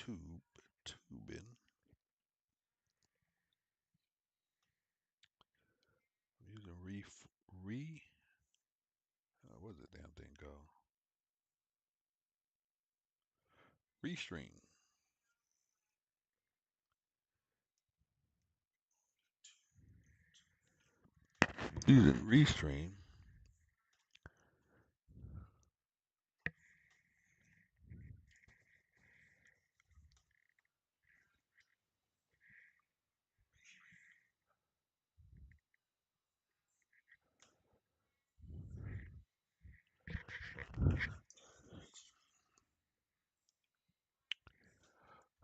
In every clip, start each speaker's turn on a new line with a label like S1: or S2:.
S1: tubing. I'm using what's the damn thing called? Restream. Using Restream.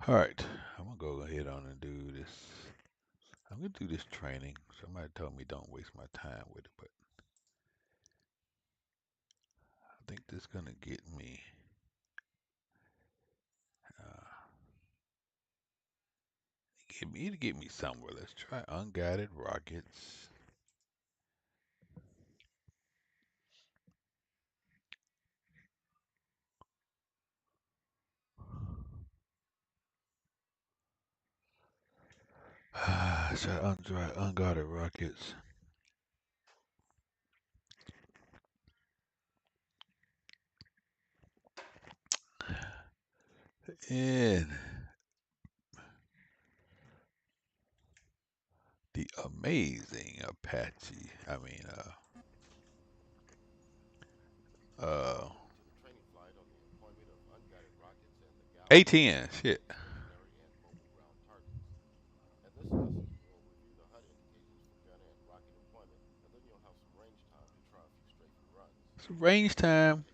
S1: All right, I'm gonna go ahead on and do this. I'm gonna do this training. Somebody told me don't waste my time with it, but I think this is gonna get me. Uh, get me somewhere. Let's try unguided rockets. Try unguided rockets. And the amazing Apache. Uh, ATN. Shit. It's range time.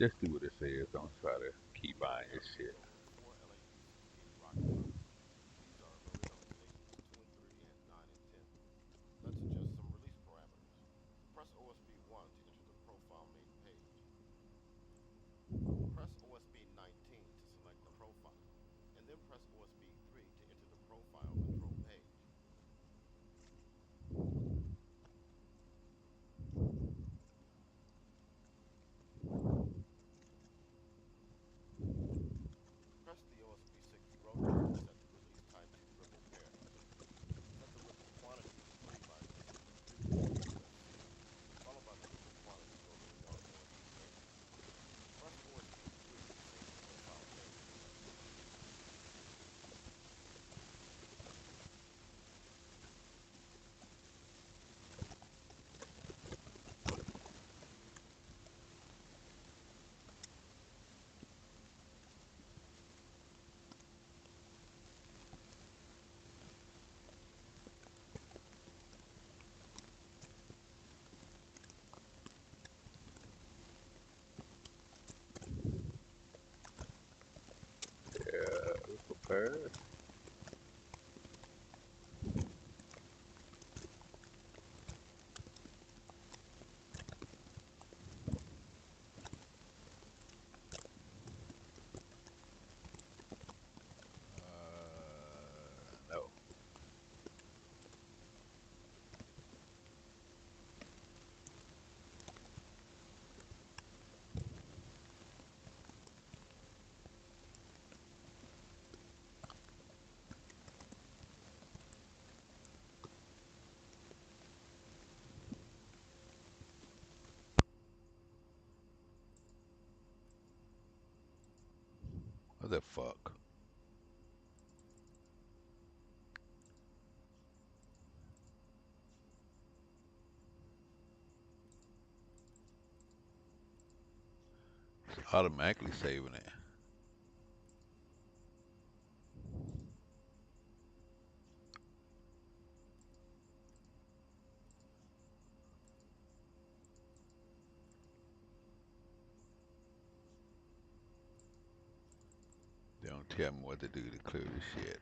S1: Just do what it says. Don't try to keybind this shit. Purr. No. What the fuck? It's automatically saving it. They don't tell me what to do to clear this shit.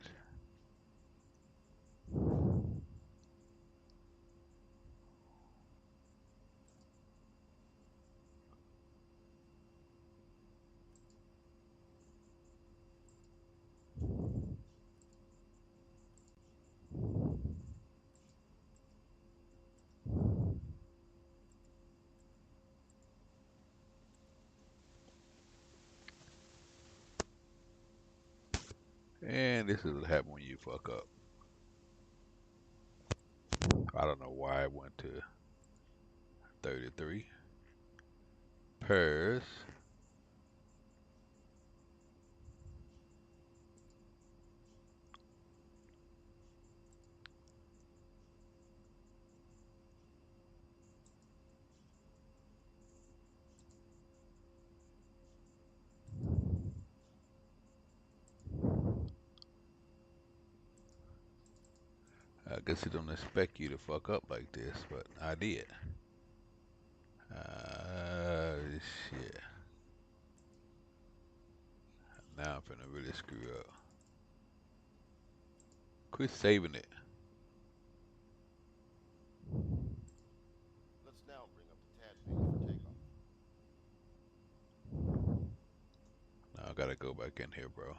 S1: And this is what happens when you fuck up. I don't know why it went to 33. Pairs. I guess it don't expect you to fuck up like this, but I did. Shit. Now I'm finna really screw up. Quit saving it.
S2: Let's now bring up the tad page for takeoff.
S1: Now I gotta go back in here, bro.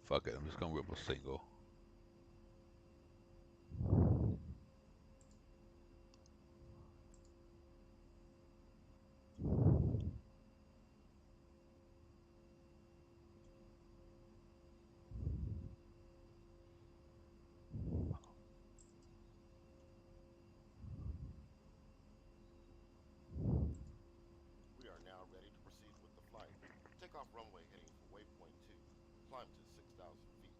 S1: Fuck it, I'm just gonna rip a single.
S2: We are now ready to proceed with the flight. Takeoff runway heading for waypoint 2. Climb to 6,000 feet.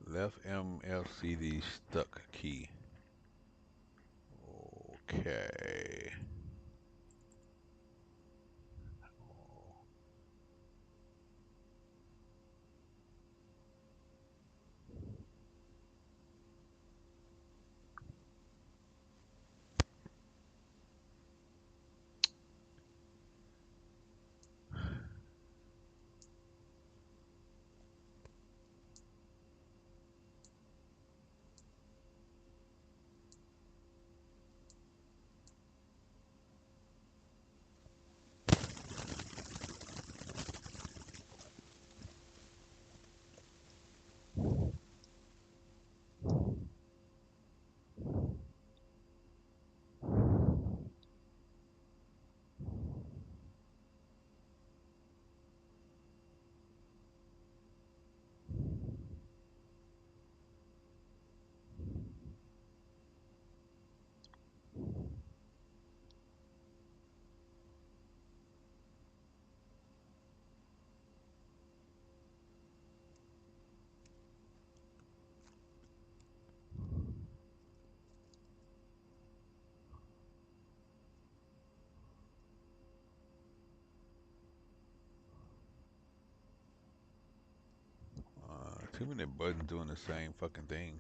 S1: Left MLCD stuck key. Okay. Too many buttons doing the same fucking thing.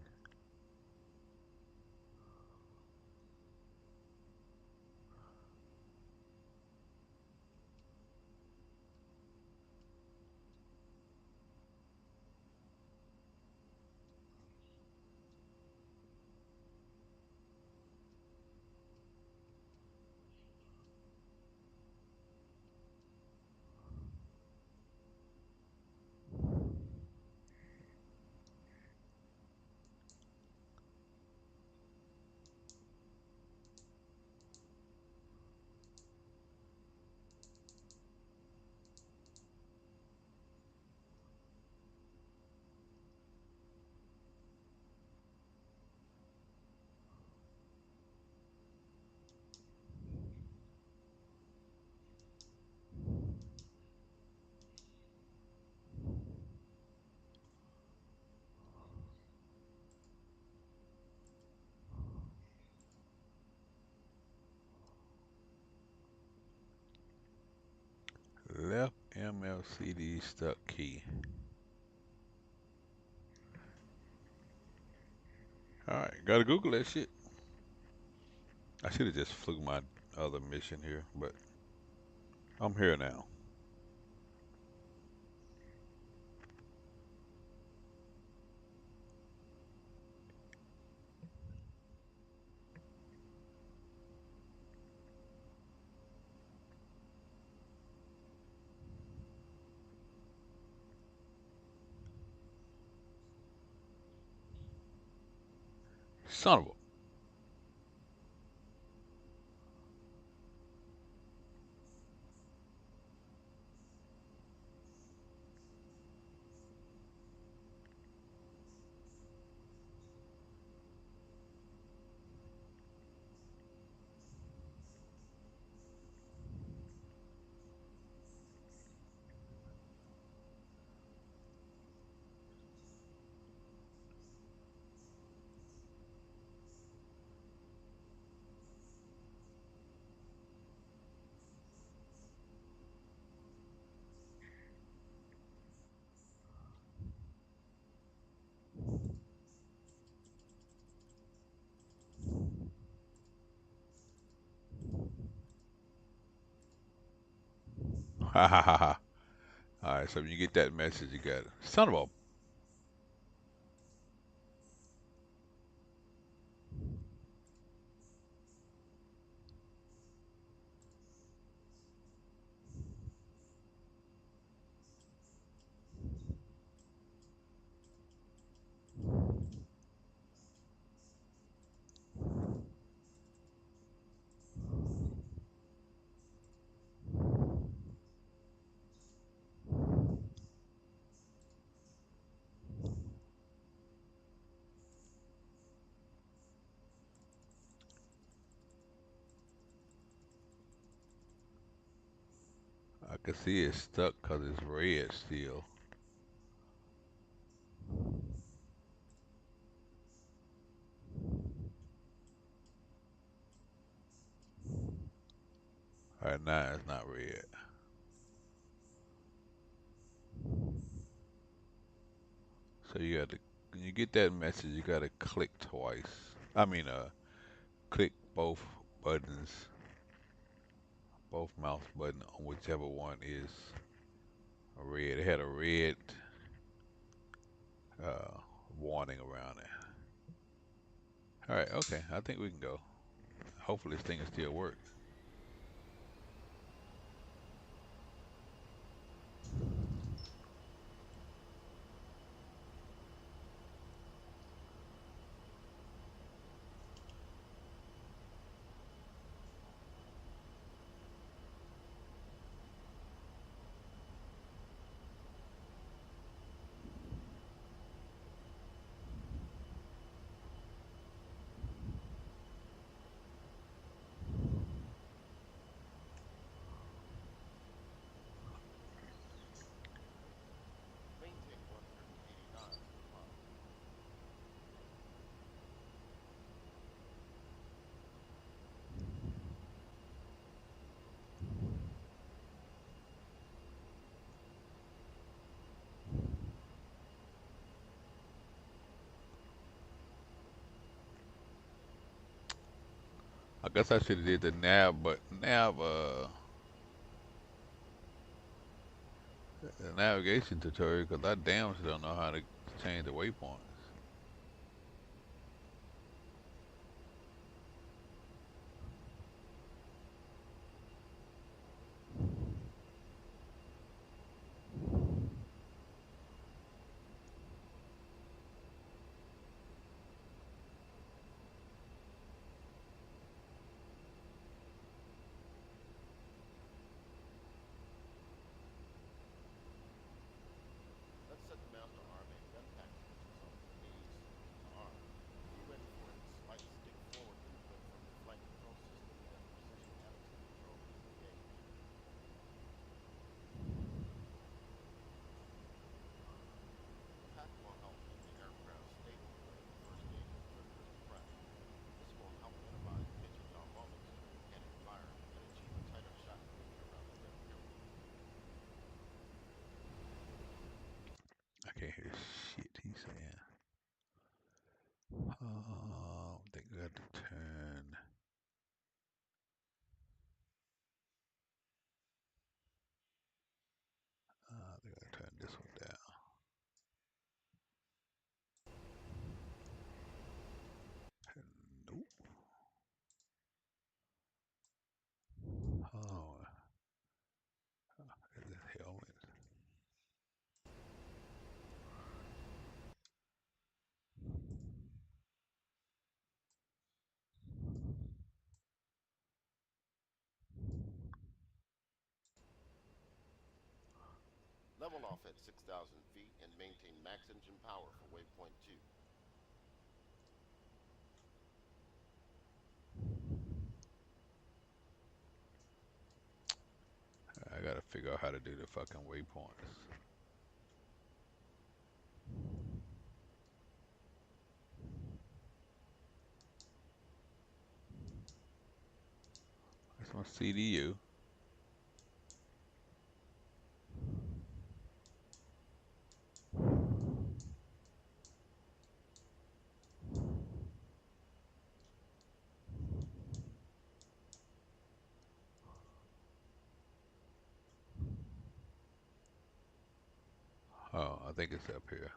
S1: Left MLCD stuck key. Alright, gotta Google that shit. I should have just flew my other mission here, but I'm here now. Son of a. Ha ha ha ha. Alright, so when you get that message, you got it. Son of a. I can see it's stuck because it's red still. Alright, now it's not red. So you got to, when you get that message, you got to click twice. I mean, click both buttons, both mouse button on whichever one is red. It had a red uh, warning around it. Alright, okay, I think we can go. Hopefully this thing will still work. I guess I should have did the nav, but the navigation tutorial because I damn sure don't know how to change the waypoints.
S2: Let's set the mouse to ARM and gun package, which is on the A's to ARM. When you're ready for it, slice stick forward to input from your flight control system and precision attitude control is engaged. Tap will help keep the aircraft stable when the first stage of trigger is depressed. This will help minimize pitch and yaw moments during panic fire and achieve a tighter shot moving around the airfield.
S1: I can't hear shit he's saying. I think I got to turn. I think I got to turn this one down. Nope. Oh, is it helmet?
S2: Level off at 6,000 feet and maintain max engine power for waypoint 2.
S1: I gotta figure out how to do the fucking waypoints. That's my CDU. Oh, I think it's up here.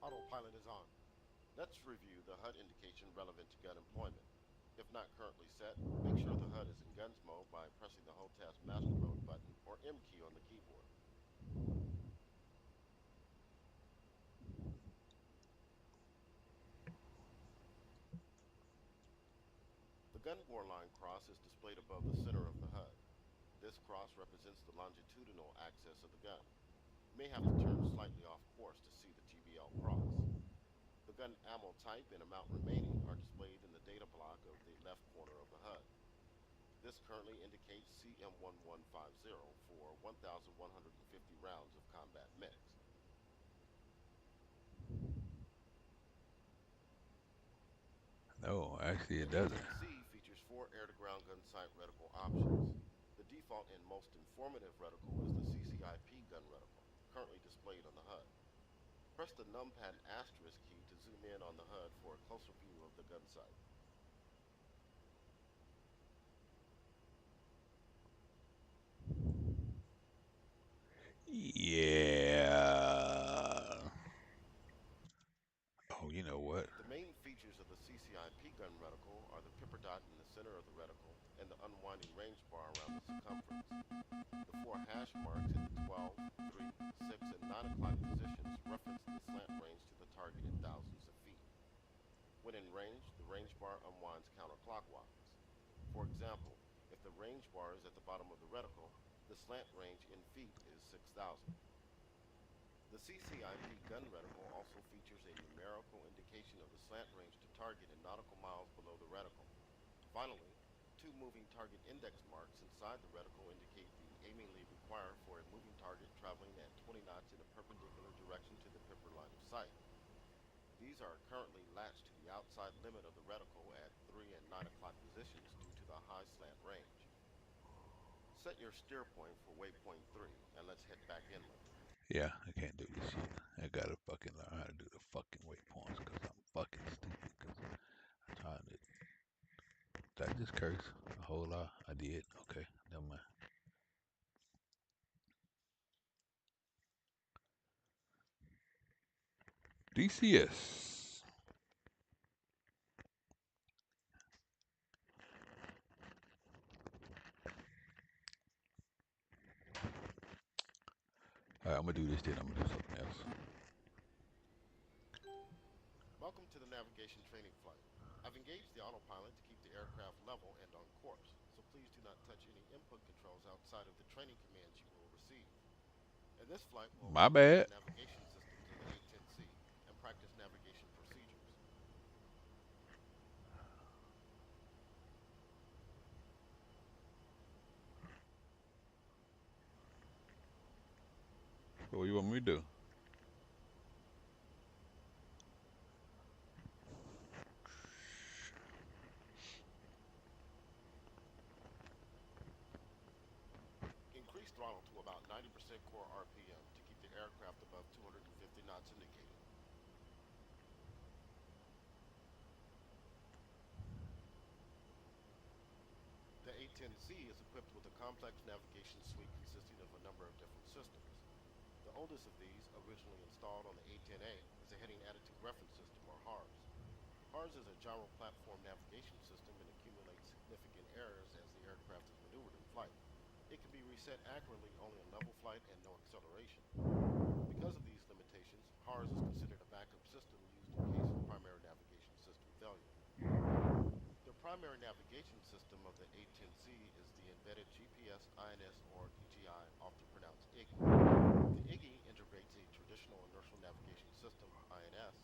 S2: Autopilot is on. Let's review the HUD indication relevant to gun employment. If not currently set, make sure the HUD is in guns mode by pressing the Hold Task Master Mode button or M key on the keyboard. The gun bore line cross is displayed above the center of the HUD. This cross represents the longitudinal axis of the gun. You may have to turn slightly off course to see the GBL cross. The gun ammo type and amount remaining are displayed in the data block of the left corner of the HUD. This currently indicates CM1150 for 1,150 rounds of combat mix.
S1: No, actually
S2: The
S1: it doesn't.
S2: 18C features 4 air-to-ground gun sight reticle options. The default and most informative reticle is the CCIP gun reticle, currently displayed on the HUD. Press the numpad asterisk key to zoom in on the HUD for a closer view of the gun sight.
S1: Yeah. Oh, you know what?
S2: The main features of the CCIP gun reticle are the pipper dot in the center of the reticle and the unwinding range bar around the circumference. The 4 hash marks in the 12, 3, 6, and 9 o'clock positions reference the slant range to the target in thousands of feet. When in range, the range bar unwinds counterclockwise. For example, if the range bar is at the bottom of the reticle, the slant range in feet is 6,000. The CCIP gun reticle also features a numerical indication of the slant range to target in nautical miles below the reticle. Finally, 2 moving target index marks inside the reticle indicate the aiming lead required for a moving target traveling at 20 knots in a perpendicular direction to the pipper line of sight. These are currently latched to the outside limit of the reticle at 3 and 9 o'clock positions due to the high slant range. Set your steer point for waypoint 3 and let's head back inland.
S1: Yeah, I can't do this shit. I gotta fucking learn how to do the fucking waypoints because I'm fucking stupid. Because I'm trying to. Did I just curse a whole lot? I did. Okay, never mind. DCS. Alright, I'm gonna do this, then I'm gonna do something else.
S2: Welcome to the navigation training flight. I've engaged the autopilot to keep the aircraft level and on course, so please do not touch any input controls outside of the training commands you will receive. In this flight, we'll
S1: My
S2: walk through the
S1: bad.
S2: navigation systems of the A10C and practice navigation procedures.
S1: What you want me to do?
S2: Increase throttle to about 90% core RPM to keep the aircraft above 250 knots indicated. The A10C is equipped with a complex navigation suite consisting of a number of different systems. The oldest of these, originally installed on the A10A, is a heading additive reference system, or HARS. HARS is a gyro platform navigation system and accumulates significant errors as the aircraft is maneuvered in flight. It can be reset accurately only on level flight and no acceleration. Because of these limitations, HARS is considered a backup system used in case of primary navigation system failure. The primary navigation system of the A10C is the embedded GPS INS or EGI, often pronounced IGI. The IGI integrates a traditional inertial navigation system, INS,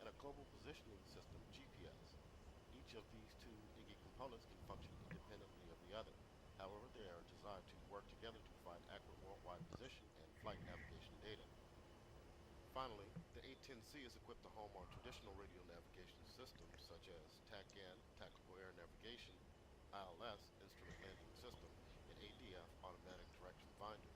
S2: and a global positioning system, GPS. Each of these 2 IGI components can function independently of the other. However, they are designed to work together to provide accurate worldwide position and flight navigation data. Finally, the A10C is equipped to home on traditional radio navigation systems such as TACAN, Tactical Air Navigation, ILS, Instrument Landing System, and ADF, Automatic Direction Finder.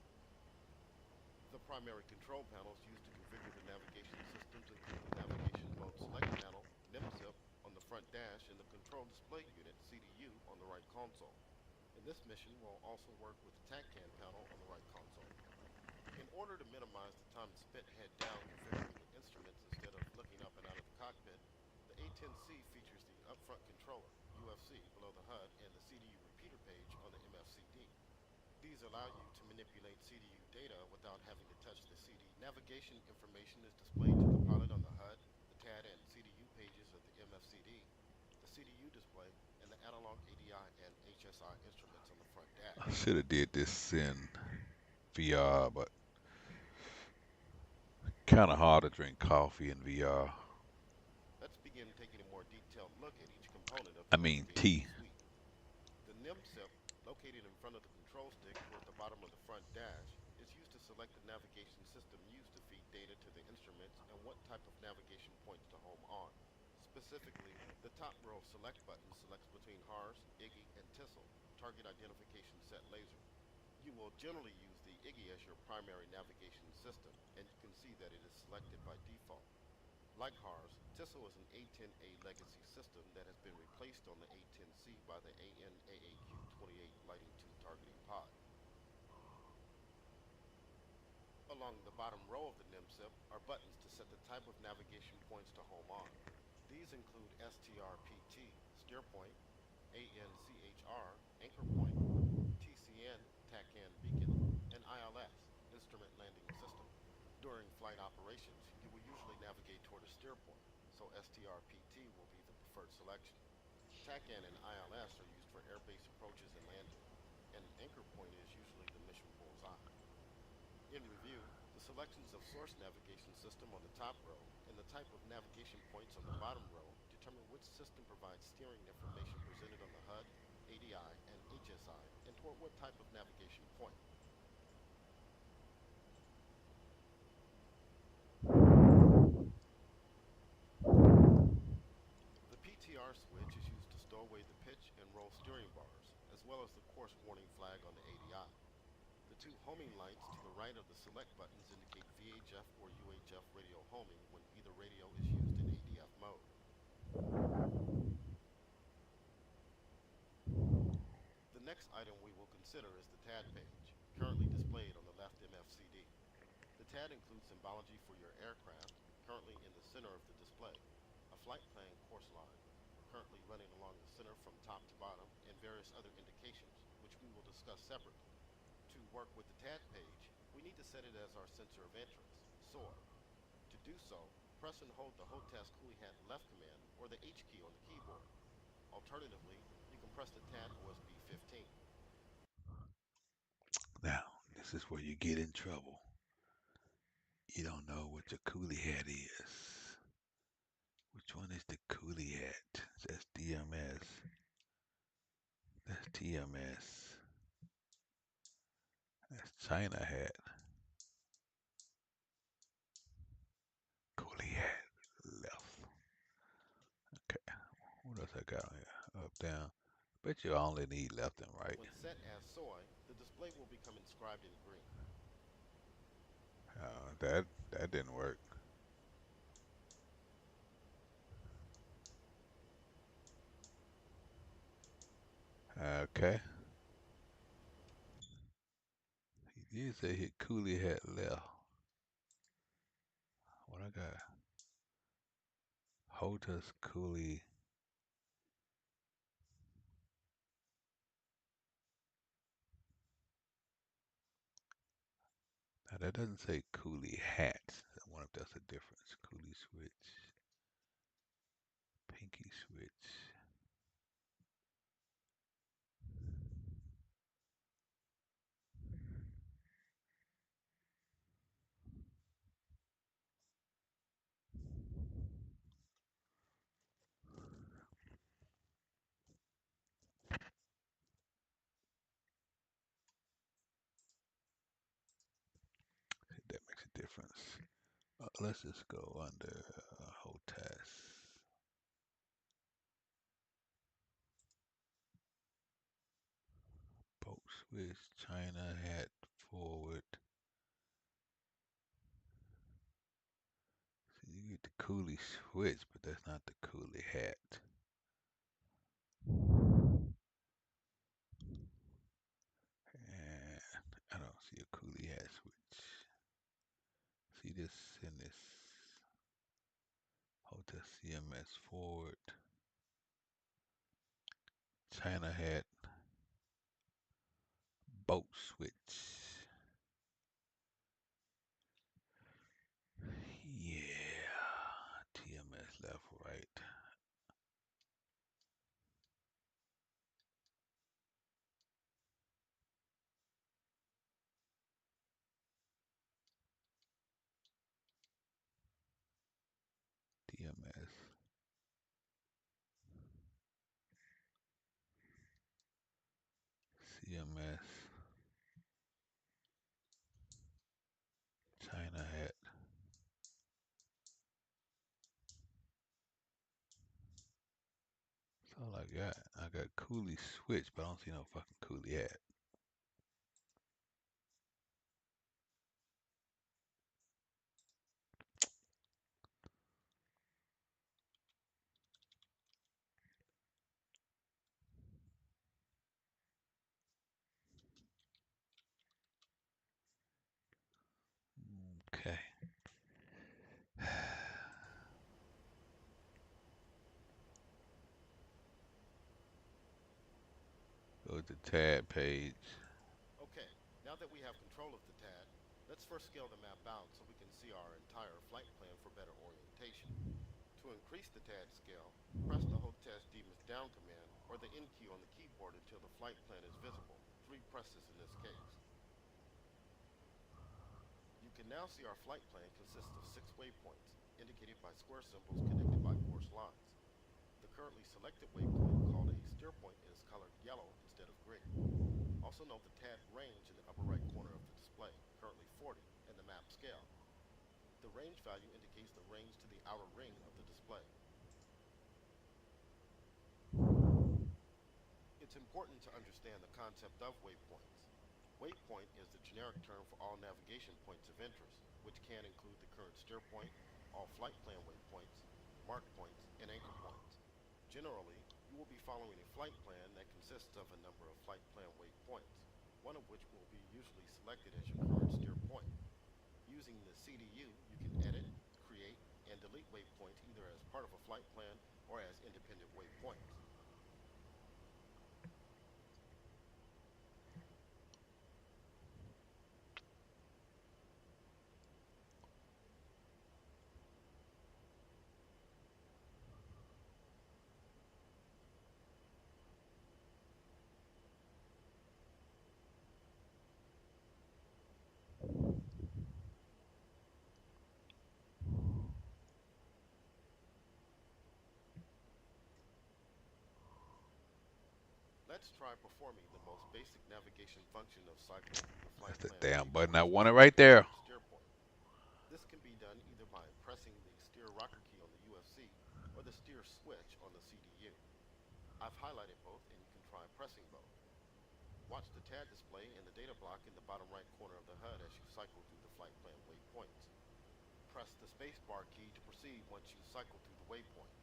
S2: The primary control panels used to configure the navigation systems include the Navigation Mode Select Panel, NIMZIP, on the front dash, and the Control Display Unit, CDU, on the right console. In this mission, we'll also work with the TACAN panel on the right console. In order to minimize the time spent head down configuring the instruments instead of A10C features the upfront controller, UFC, below the HUD and the CDU repeater page on the MFCD. These allow you to manipulate CDU data without having to touch the CD. Navigation information is displayed to the pilot on the HUD, the TAD and CDU pages of the MFCD, the CDU display, and the analog ADI and HSI instruments on the front
S1: I
S2: dash.
S1: should have did this in VR, but kind of hard to drink coffee in VR.
S2: Let's begin taking a more detailed look at each component of
S1: I
S2: the
S1: mean
S2: navigation
S1: tea.
S2: suite. The NIM SIP, located in front of the control stick toward the bottom of the front dash, is used to select the navigation system used to feed data to the instruments and what type of navigation points to home on. Specifically, the top row of select buttons selects between HARS, IGI, and TISL, Target Identification Set Laser. You will generally use the IGI as your primary navigation system, and you can see that it is selected by default. Like HARS, TISL is an A10A legacy system that has been replaced on the A10C by the AN/AAQ28 Lighting 2 targeting pod. Along the bottom row of the NIM SIP are buttons to set the type of navigation points to home on. These include STRPT, steer point, ANCHR, anchor point, TCN, TACAN beacon, and ILS, instrument landing system. During flight operations, you will usually navigate toward a steer point, so STRPT will be the preferred selection. TACAN and ILS are used for airbase approaches and landing, and an anchor point is usually the mission bullseye. In review, the selections of source navigation system on the top row and the type of navigation points on the bottom row determine which system provides steering information presented on the HUD, ADI, and HSI, and toward what type of navigation point. The PTR switch is used to stow away the pitch and roll steering bars, as well as the course warning flag on the ADI. The two homing lights to the right of the select buttons indicate VHF or UHF radio homing when either radio is used in ADF mode. The next item we will consider is the TAD page, currently displayed on the left MFCD. The TAD includes symbology for your aircraft, currently in the center of the display, a flight plan course line, currently running along the center from top to bottom, and various other indications, which we will discuss separately. To work with the TAD page, we need to set it as our sensor of interest, SOI. To do so, press and hold the HOTAS Coolie Hat left command or the H key on the keyboard. Alternatively, you can press the TAD OSB 15.
S1: Now, this is where you get in trouble. You don't know what your coolie hat is. Which one is the coolie hat? That's DMS. That's TMS. That's China hat. Coolie hat. Left. Okay. What else I got on here? Up, down. Bet you only need left and right.
S2: When set as SOI, the display will become inscribed in green.
S1: That didn't work. Okay. He did say hit coolie hat left. What I got? Hotus coolie. Now that doesn't say coolie hat. I wonder if that's a difference. Coolie switch. Pinky switch. That makes a difference. Let's just go under HOTAS. Boat switch, China hat, forward. See, you get the coolie switch, but that's not the coolie hat. And I don't see a coolie hat switch. See this in this The CMS forward. China hat. Boat switch. Yeah. TMS left, right. TMS. CMS. China hat. That's all I got. I got coolie switch, but I don't see no fucking coolie hat. Okay. Go to tab page.
S2: Okay, now that we have control of the TAD, let's first scale the map out so we can see our entire flight plan for better orientation. To increase the TAD scale, press the hotest demons down command or the N key on the keyboard until the flight plan is visible. 3 presses in this case. You can now see our flight plan consists of 6 waypoints, indicated by square symbols connected by coarse lines. The currently selected waypoint, called a steer point, is colored yellow instead of green. Also note the TAD range in the upper right corner of the display, currently 40, and the map scale. The range value indicates the range to the outer ring of the display. It's important to understand the concept of waypoints. Waypoint is the generic term for all navigation points of interest, which can include the current steer point, all flight plan waypoints, mark points, and anchor points. Generally, you will be following a flight plan that consists of a number of flight plan waypoints, one of which will be usually selected as your current steer point. Using the CDU, you can edit, create, and delete waypoints either as part of a flight plan or as independent waypoints. Let's try performing the most basic navigation function of cycling through the flight
S1: That's the
S2: plan
S1: damn button. I
S2: waypoints
S1: want it
S2: using
S1: right
S2: your
S1: there.
S2: current steer point. This can be done either by pressing the steer rocker key on the UFC or the steer switch on the CDU. I've highlighted both and you can try pressing both. Watch the TAD display and the data block in the bottom right corner of the HUD as you cycle through the flight plan waypoints. Press the spacebar key to proceed once you cycle through the waypoints.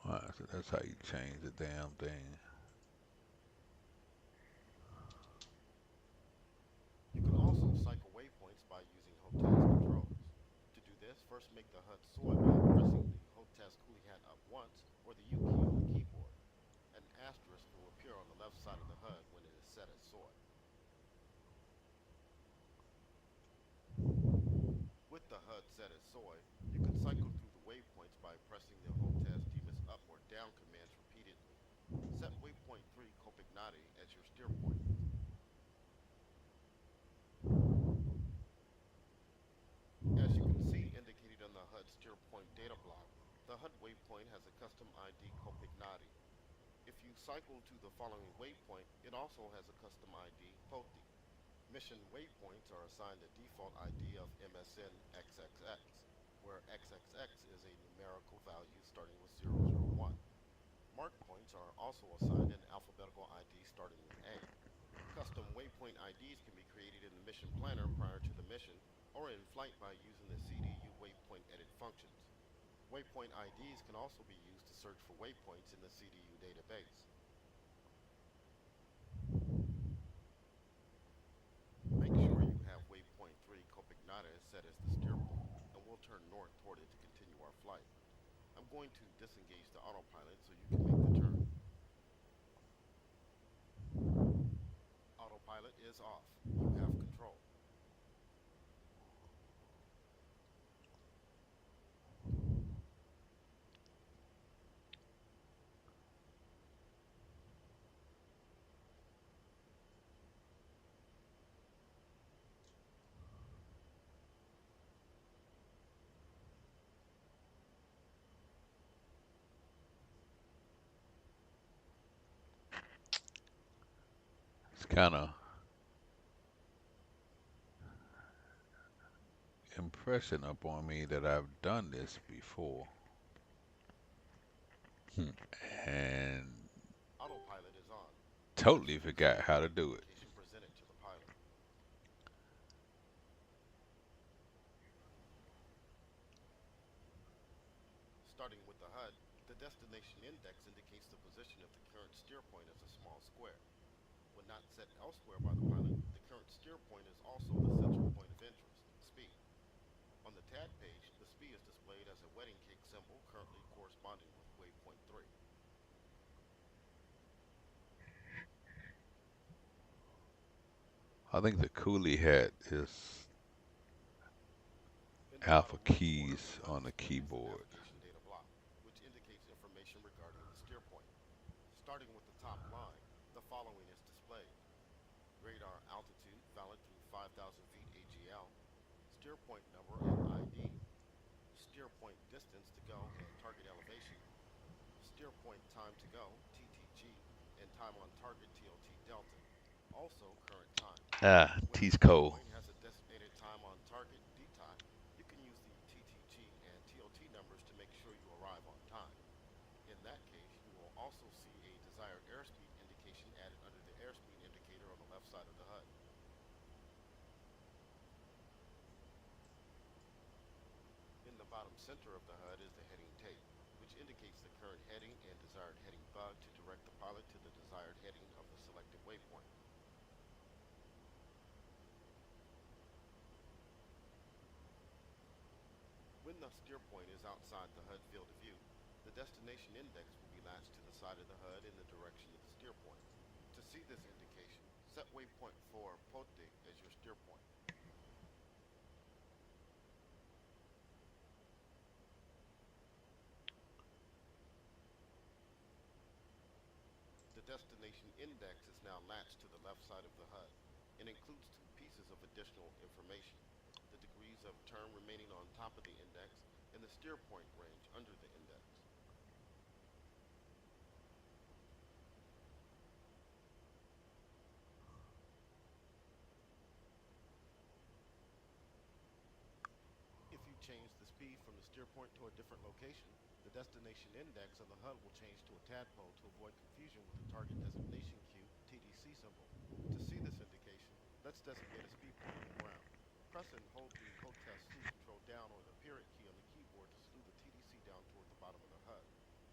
S1: Alright, so that's how you change the damn thing.
S2: You can also cycle waypoints by using hotest controls. To do this, first make the HUD soy by pressing the hotest coolie hat up once or the U key on the keyboard. An asterisk will appear on the left side of the HUD when it is set as soy. With the HUD set as soy, you can cycle through the waypoints by pressing the hotest demons up or down commands repeatedly. Set waypoint 3 Copignati as your steer point. As you can see indicated on the HUD steer point data block, the HUD waypoint has a custom ID Copignati. If you cycle to the following waypoint, it also has a custom ID Poti. Mission waypoints are assigned a default ID of MSN XXX, where XXX is a numerical value starting with 001. Mark points are also assigned an alphabetical ID starting with A. Custom waypoint IDs can be created in the mission planner prior to the mission or in flight by using the CDU waypoint edit functions. Waypoint IDs can also be used to search for waypoints in the CDU database. Make sure you have waypoint 3 Copignata set as the steer point, and we'll turn north toward it to continue our flight. I'm going to disengage the autopilot so you can make the turn. Autopilot is off. You have control.
S1: It's kind of impressing upon me that I've done this before and
S2: Autopilot is on. Let's
S1: totally
S2: view
S1: forgot
S2: some
S1: how to
S2: flight
S1: do it.
S2: information presented to the pilot. Starting with the HUD, the destination index indicates the position of the current steer point as a small square. When not set elsewhere by the pilot, the current steer point is also the central point of interest, SPI. On the TAD page, the SPI is displayed as a wedding cake symbol currently corresponding with waypoint 3.
S1: I think the coolie hat is
S2: In the
S1: alpha
S2: bottom left corner, the
S1: keys
S2: HUD
S1: on the
S2: displays the
S1: keyboard.
S2: navigation data block, which indicates information regarding the steer point. Starting with the top line, the following is displayed. Radar altitude valid through 5,000 feet AGL, steer point number and ID, steer point distance to go and target elevation, steer point time to go, TTG, and time on target TOT delta. Also current time.
S1: Ah,
S2: When the
S1: T's
S2: steer
S1: cold.
S2: point has a designated time on target DTI, you can use the TTG and TOT numbers to make sure you arrive on time. In that case, you will also see a desired airspeed indication added under the airspeed indicator on the left side of the HUD. In the bottom center of the HUD is the heading tape, which indicates the current heading and desired heading bug to direct the pilot to the desired heading of the selected waypoint. When the steer point is outside the HUD field of view, the destination index will be latched to the side of the HUD in the direction of the steer point. To see this indication, set waypoint 4 Pote as your steer point. The destination index is now latched to the left side of the HUD and includes two pieces of additional information: the degrees of turn remaining on top of the index and the steer point range under the index. If you change the speed from the steer point to a different location, the destination index on the HUD will change to a tadpole to avoid confusion with the target designation queue TDC symbol. To see this indication, let's designate a speed point on the ground. Press and hold the hotest slew control down or the period key on the keyboard to slew the TDC down toward the bottom of the HUD.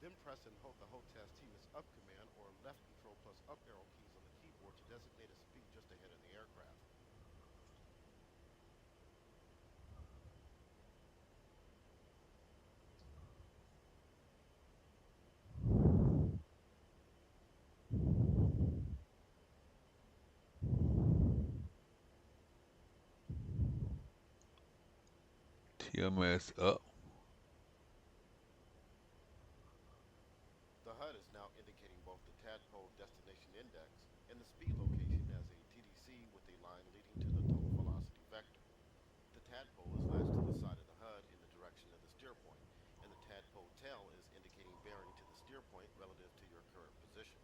S2: Then press and hold the hotest TMS up command or left control plus up arrow keys on the keyboard to designate a speed just ahead of the aircraft.
S1: TMS up.
S2: The HUD is now indicating both the tadpole destination index and the speed location as a TDC with a line leading to the total velocity vector. The tadpole is latched to the side of the HUD in the direction of the steer point, and the tadpole tail is indicating bearing to the steer point relative to your current position.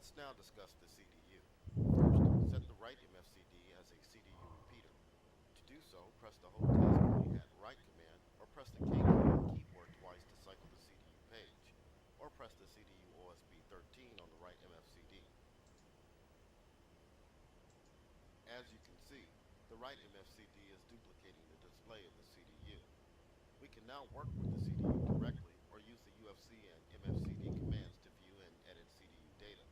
S2: Let's now discuss the CDU. First, set the right MFCD as a CDU repeater. To do so, press the Hold Task key at Right command, or press the K key on the keyboard twice to cycle the CDU page, or press the CDU OSB 13 on the right MFCD. As you can see, the right MFCD is duplicating the display of the CDU. We can now work with the CDU directly or use the UFC and MFCD commands to view and edit CDU data.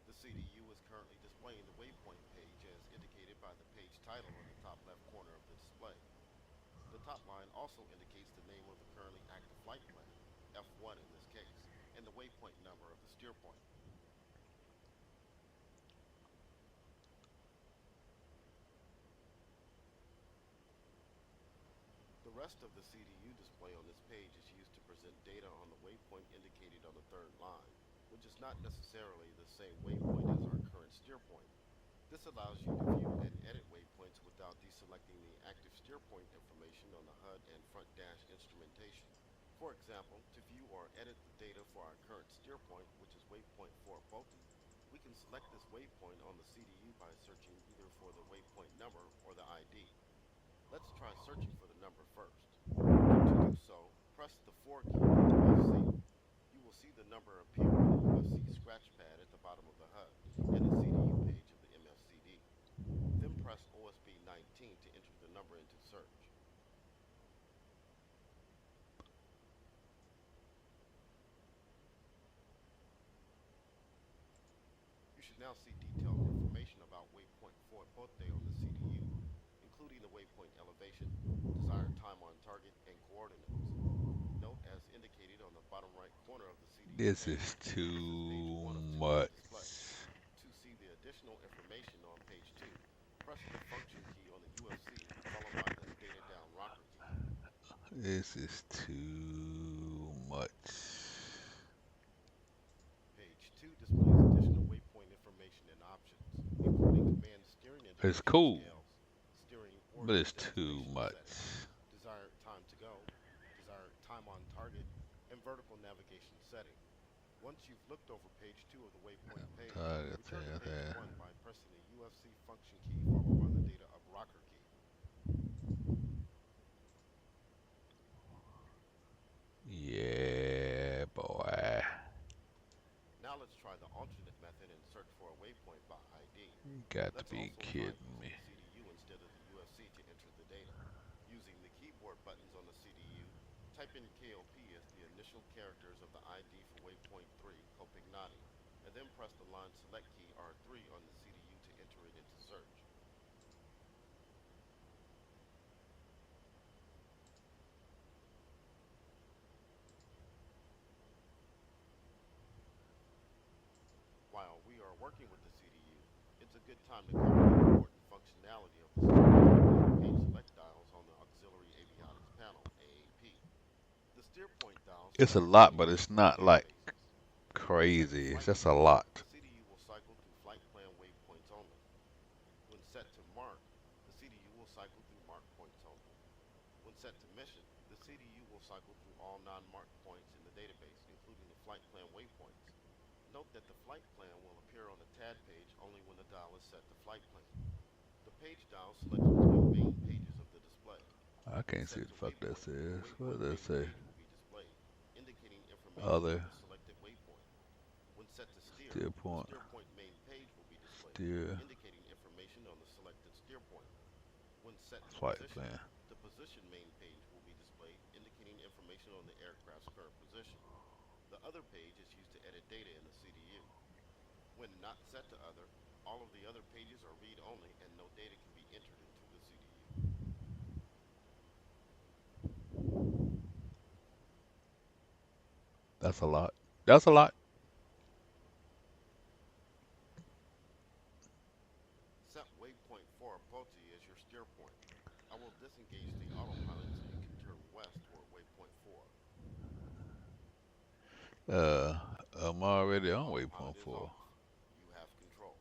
S2: The CDU is currently displaying the waypoint page as indicated by the page title in the top left corner of the display. The top line also indicates the name of the currently active flight plan, F1 in this case, and the waypoint number of the steer point. The rest of the CDU display on this page is used to present data on the waypoint indicated on the third line, which is not necessarily the same waypoint as our current steer point. This allows you to view and edit waypoints without deselecting the active steer point information on the HUD and front dash instrumentation. For example, to view or edit the data for our current steer point, which is waypoint 4 Bolte, we can select this waypoint on the CDU by searching either for the waypoint number or the ID. Let's try searching for the number first. To do so, press the 4 key on the UFC. You will see the number appear on the UFC scratch pad at the bottom of the HUD and the CDU page of the MFCD. Then press OSB 19 to enter the number into search. You should now see detailed information about waypoint 4 Bote on the CDU, including the waypoint elevation, desired time on target, and coordinates. Note, as indicated on the bottom right corner of the CDU
S1: This
S2: page,
S1: is
S2: this is page
S1: too
S2: 1 of 2 on
S1: much.
S2: the display. To see the additional information on page 2, press the function key on the UFC, followed by the data down rocker key.
S1: This is too much.
S2: Page 2 displays additional waypoint information and options, including command steering
S1: It's
S2: indication
S1: cool,
S2: scales, steering
S1: but
S2: orbit
S1: it's too
S2: destination
S1: much.
S2: setting, desired time to go, desired time on target, and vertical navigation setting. Once you've looked over page 2 of the waypoint page, return to page 1 by pressing the UFC function key followed by the data up rocker key.
S1: Yeah, boy.
S2: Now let's try the alternate method and search for a waypoint by ID.
S1: You got to
S2: Let's
S1: be
S2: also try
S1: kidding
S2: using
S1: me.
S2: the CDU instead of the UFC to enter the data. Using the keyboard buttons on the CDU, type in KOP as the initial characters of the ID for waypoint 3, Copignati, and then press the line select key R3 on the CDU to enter it into search. While we are working with the CDU, it's a good time to cover the important functionality of the steer point and page select dials on the Auxiliary Avionics Panel, AAP. The steer point dial
S1: It's a
S2: selects
S1: lot,
S2: between
S1: but it's
S2: different
S1: not like
S2: databases. When set to
S1: crazy. It's
S2: flight
S1: just a
S2: plan,
S1: lot.
S2: the CDU will cycle through flight plan waypoints only. When set to mark, the CDU will cycle through mark points only. When set to mission, the CDU will cycle through all non-marked points in the database, including the flight plan waypoints. Note that the flight plan will appear on the TAD page only when the dial is set to flight plan. The page dial selects between main pages of the display.
S1: I
S2: When
S1: can't see
S2: set
S1: what
S2: to
S1: the fuck this
S2: waypoint, the
S1: is. What
S2: waypoint
S1: does it
S2: main
S1: say?
S2: page will be displayed, indicating information on
S1: Other
S2: the selected waypoint. When set to steer,
S1: steer
S2: the
S1: point.
S2: steer point main page will be displayed,
S1: Steer
S2: indicating information on the selected steer point. When set to
S1: flight
S2: position,
S1: plan.
S2: the position main page will be displayed, indicating information on the aircraft's current position. The other page is used to edit data in the CDU. When not set to other, all of the other pages are read-only and no data can be entered into the CDU.
S1: That's a lot. That's a lot.
S2: Set waypoint 4 Poti as your steer point. I will disengage the autopilot so you can turn west toward waypoint 4.
S1: Uh, I'm already on
S2: Autopilot
S1: waypoint
S2: is
S1: 4.
S2: off. You have control.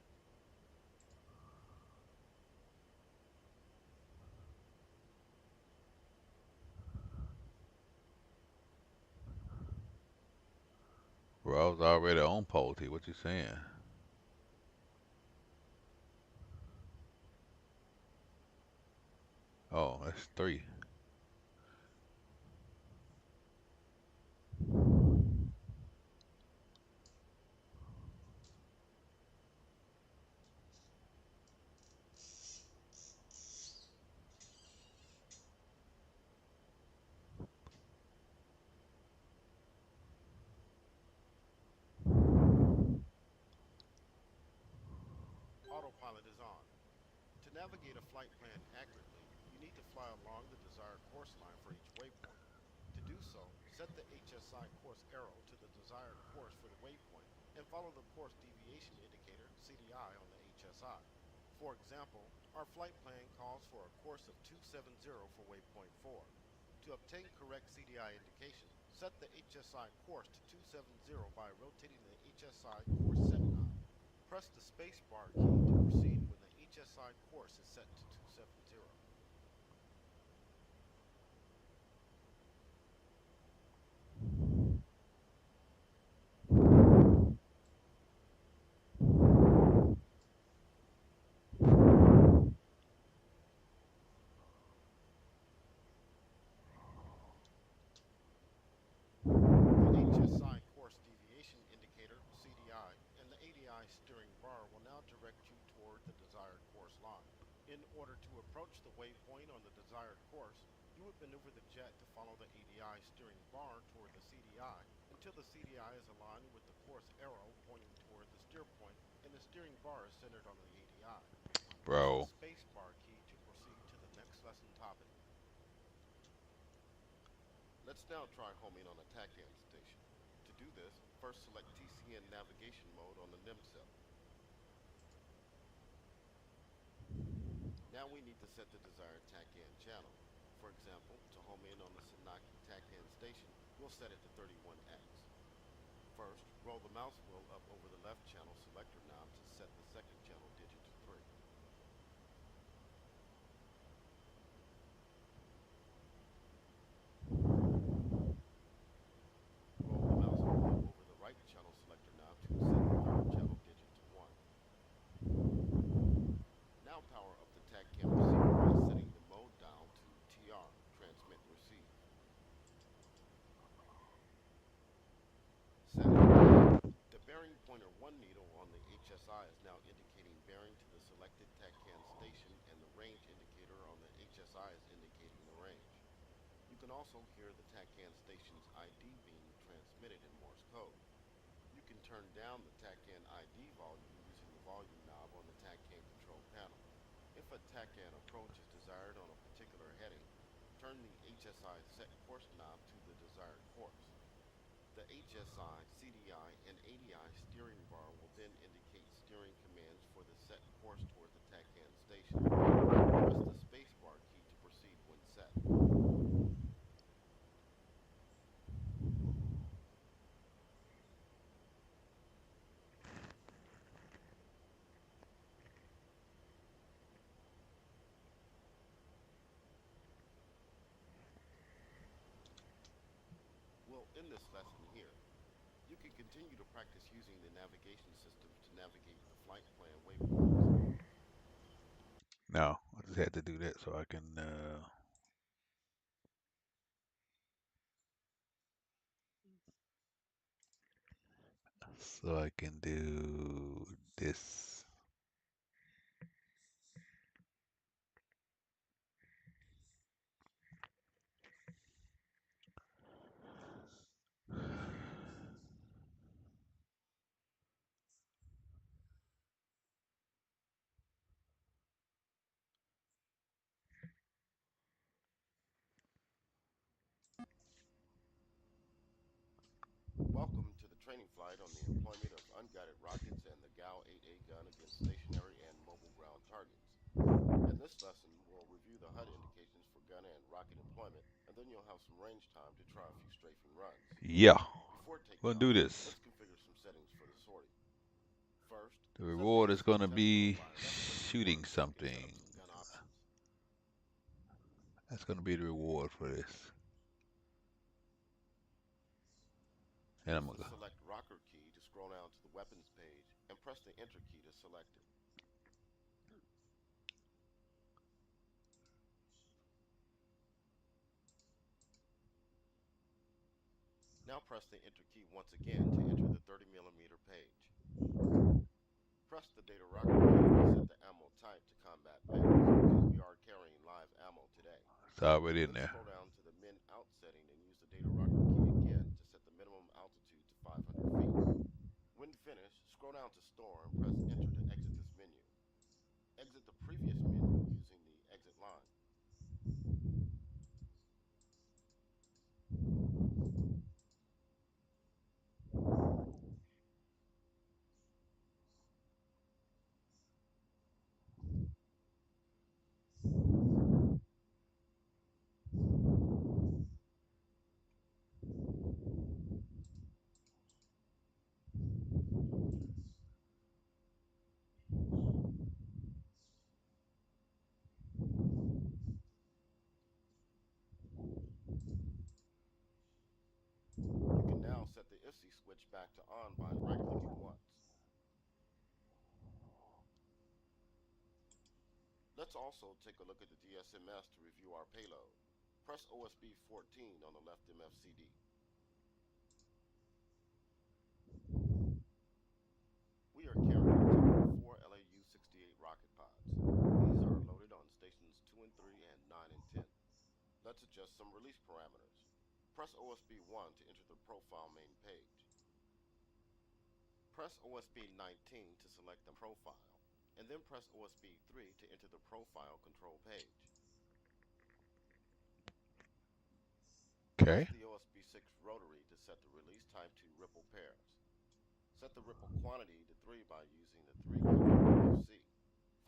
S1: Bro, I was already on Pulte. What you saying? It's three.
S2: Autopilot is on. To navigate a flight plan accurately, you need to fly along the desired course line for each waypoint. To do so, set the HSI course arrow to the desired course for the waypoint and follow the course deviation indicator CDI on the HSI. For example, our flight plan calls for a course of 270 for waypoint 4. To obtain correct CDI indication, set the HSI course to 270 by rotating the HSI course set knob. Press the spacebar key to proceed when the HSI course is set to 270. The HSI course deviation indicator, CDI, and the ADI steering bar will now direct you toward the desired course line. In order to approach the waypoint on the desired course, you would maneuver the jet to follow the ADI steering bar toward the CDI until the CDI is aligned with the course arrow pointing toward the steer point and the steering bar is centered on the ADI. Press the
S1: Bro.
S2: space bar key to proceed to the next lesson topic. Let's now try homing on a TACAN station. To do this, first select TCN navigation mode on the NIM cell. Now we need to set the desired TACAN channel. For example, to home in on the Senaki TACAN station, we'll set it to 31X. First, roll the mouse wheel up over the left channel selector knob to set the second channel digit to 3. Roll the mouse wheel up over the right channel selector knob to set the third channel digit to 1. Now power up the TACAN receiver by setting the mode dial to TR, transmit and receive. Setting. The bearing pointer 1 needle on the HSI is now indicating bearing to the selected TACAN station and the range indicator on the HSI is indicating the range. You can also hear the TACAN station's ID being transmitted in Morse code. You can turn down the TACAN ID volume using the volume knob on the TACAN control panel. If a TACAN approach is desired on a particular heading, turn the HSI set course knob to the desired course. The HSI, CDI, and ADI steering bar will then indicate steering commands for the set course toward the TACAN station. Press the spacebar key to proceed when set. We'll end this lesson here. You can continue to practice using the navigation systems to navigate the flight plan waypoints.
S1: No, I just had to do that so I can do this.
S2: Welcome to the training flight on the employment of unguided rockets and the GAU-8A gun against stationary and mobile ground targets. In this lesson, we'll review the HUD indications for gun and rocket employment, and then you'll have some range time to try a few strafing runs.
S1: Yeah,
S2: Before taking
S1: we'll do
S2: off,
S1: this.
S2: let's configure some settings for the sortie. First,
S1: The
S2: set the
S1: reward is
S2: instant
S1: gonna
S2: test mode
S1: be
S2: by left-clicking the
S1: shooting
S2: workspace and set up
S1: something.
S2: some gun options.
S1: That's gonna be the reward for this. And I'm
S2: Use
S1: gonna
S2: the
S1: go.
S2: select rocker key to scroll down to the weapons page and press the enter key to select it. Now press the Enter key once again to enter the 30mm page. Press the data rocker key to set the ammo type to combat mags, because we are carrying live ammo today.
S1: It's already in
S2: Then
S1: there.
S2: scroll down to the min out setting and use the data rocker key again to set the minimum altitude to 500 feet. When finished, scroll down to Store and press Enter to exit this menu. Exit the previous menu using the exit line. You can now set the IFC switch back to on by right-clicking once. Let's also take a look at the DSMS to review our payload. Press OSB 14 on the left MFCD. We are carrying a total of 4 LAU-68 rocket pods. These are loaded on stations 2 and 3 and 9 and 10. Let's adjust some release parameters. Press OSB 1 to enter the profile main page. Press OSB 19 to select the profile, and then press OSB 3 to enter the profile control page. Press
S1: Okay.
S2: the OSB 6 rotary to set the release type to ripple pairs. Set the ripple quantity to 3 by using the 3 key on FC,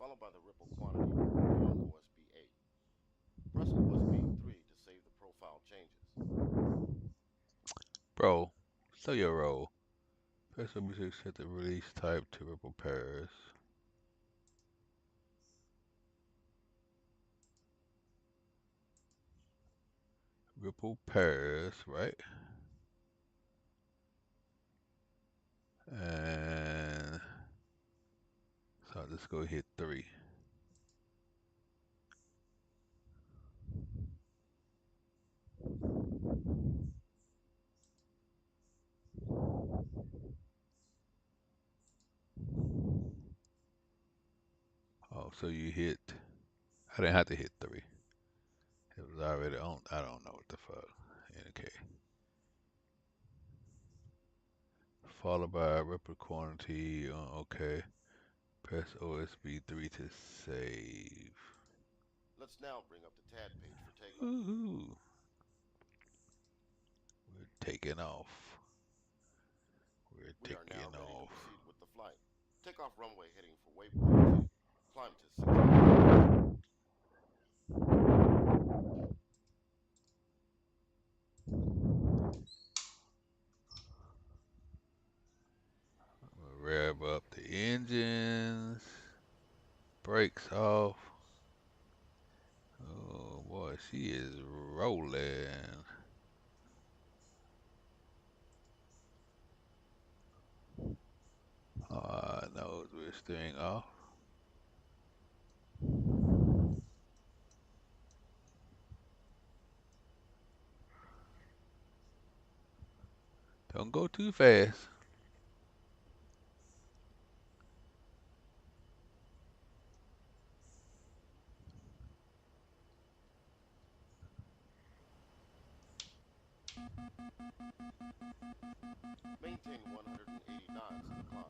S2: followed by the ripple quantity rotary on OSB 8. Press OSB 3 to save the profile changes.
S1: Bro, slow your roll. Press W6, set the release type to ripple pairs. Ripple pairs, right? And so I'll just go hit 3. Oh, so you hit. I didn't have to hit 3. It was already on. I don't know what the fuck. Okay. Followed by ripple quantity. Okay. Press OSB 3 to save.
S2: Let's now bring up the TAD page for takeoff.
S1: Woohoo! We're taking off. We're
S2: We are now
S1: taking
S2: ready to
S1: off.
S2: proceed with the flight. Take off runway heading for waypoint 2. Climb to 600 feet.
S1: We'll rev up the engines. Brakes off. Oh boy, she is rolling. Nose we're steering off. Don't go too fast.
S2: Maintain 180 knots in the climb.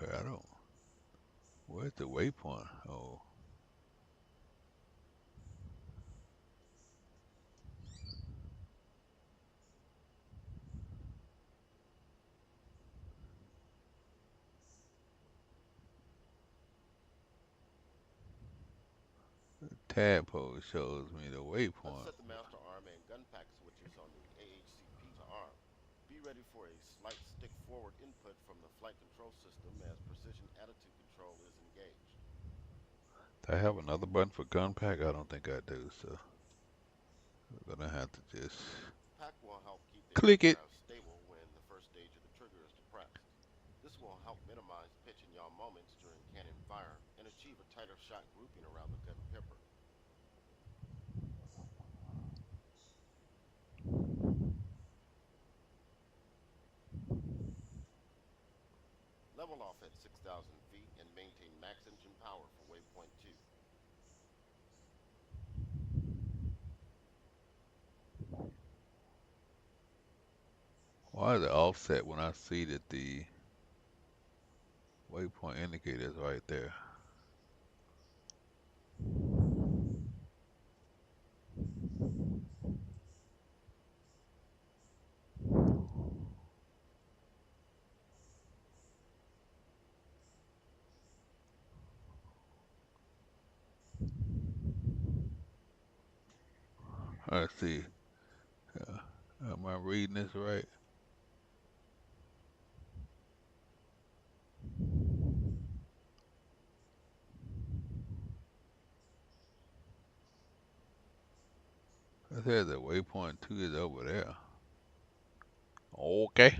S1: Okay, I don't. Where's the waypoint? Oh, tadpole shows me the
S2: Let's
S1: waypoint.
S2: set the master arm and gun pack switches on the AHCP to arm. Be ready for a slight stick forward input from the flight control system as precision attitude control is engaged.
S1: Do I have another button for gun pack? I don't think I do, so we're gonna have to just
S2: PAC will help keep the
S1: click it.
S2: aircraft stable when the first stage of the trigger is depressed. This will help minimize pitch and yaw moments during cannon fire and achieve a tighter shot grouping around the gun pipper. Level off at 6,000 feet and maintain max engine power for waypoint 2.
S1: Why is it offset when I see that the waypoint indicator is right there? Let's see. Uh, am I reading this right? It says that waypoint 2 is over there. Okay.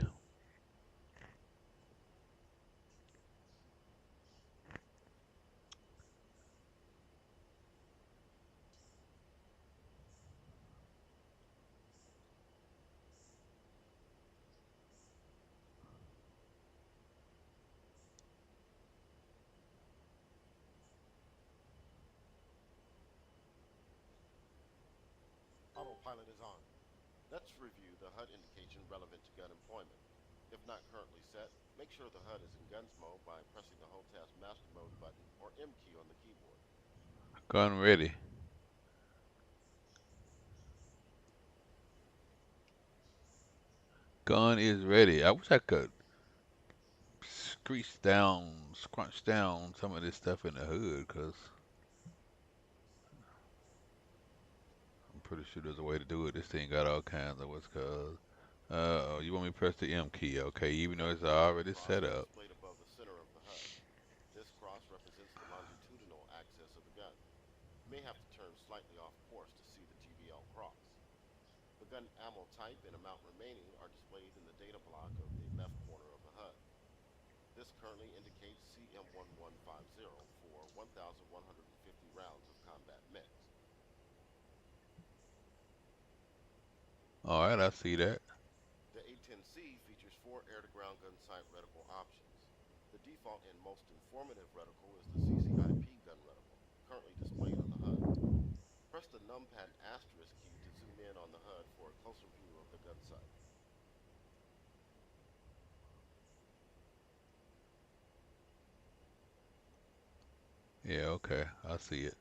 S2: Autopilot is on. Let's review the HUD indication relevant to gun employment. If not currently set, make sure the HUD is in guns mode by pressing the Hold Task Master Mode button or M key on the keyboard.
S1: Gun ready. Gun is ready. I wish I could scrunch down some of this stuff in the hood, because I'm pretty sure there's a way to do it. This thing got all kinds of what's called. You want me to press the M key, okay?
S2: The
S1: Even though
S2: gun
S1: it's
S2: symbol
S1: already
S2: cross
S1: set
S2: is
S1: up.
S2: displayed above the center of the HUD. This cross represents the longitudinal axis of the gun. You may have to turn slightly off course to see the GBL cross. The gun ammo type and amount remaining are displayed in the data block of the left corner of the HUD. This currently indicates CM1150 for 1,150 rounds of combat mix.
S1: All right, I see that.
S2: The A10C features 4 air-to-ground gun sight reticle options. The default and most informative reticle is the CCIP gun reticle, currently displayed on the HUD. Press the numpad asterisk key to zoom in on the HUD for a closer view of the gun sight.
S1: Yeah, okay, I see it.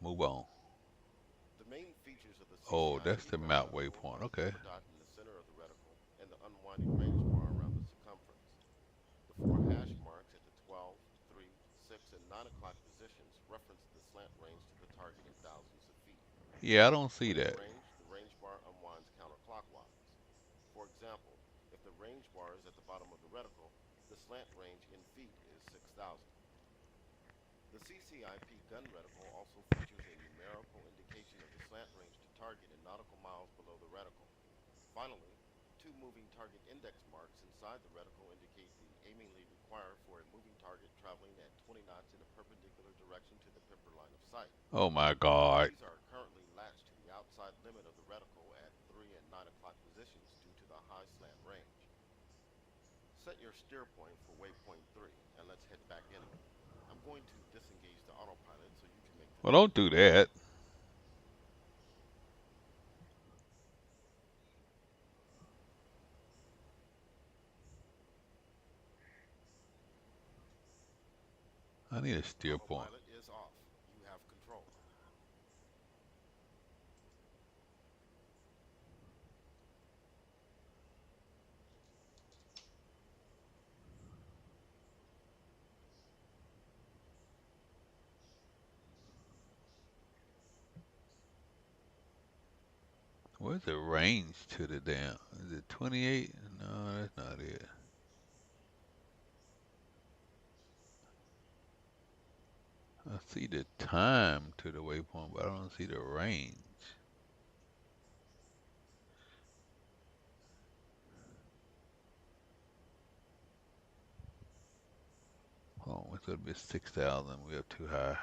S1: Move on.
S2: The main features of the
S1: Oh, that's the
S2: CCIP gun
S1: map
S2: reticle
S1: waypoint.
S2: are the
S1: Okay.
S2: purple dot in the center of the reticle and the unwinding range bar around the circumference. The 4 hash marks at the 12, 3, 6, and 9 o'clock positions reference the slant range to the target in thousands of feet.
S1: Yeah, I don't see
S2: When in
S1: that.
S2: range, the range bar unwinds counterclockwise. For example, if the range bar is at the bottom of the reticle, the slant range in feet is 6,000. The CCIP gun reticle also features a numerical indication of the slant range to target in nautical miles below the reticle. Finally, 2 moving target index marks inside the reticle indicate the aimingly required for a moving target traveling at 20 knots in a perpendicular direction to the pipper line of sight.
S1: Oh my God.
S2: These are currently latched to the outside limit of the reticle at 3 and 9 o'clock positions due to the high slant range. Set your steer point for waypoint 3 and let's head back in again. I'm going to disengage the autopilot so you can make the
S1: Well,
S2: jump.
S1: don't do that. I need a steer point.
S2: Autopilot is off. You have control.
S1: Where's the range to the damn? Is it 28? No, that's not it. I see the time to the waypoint, but I don't see the range. It's gonna be 6,000. We up too high.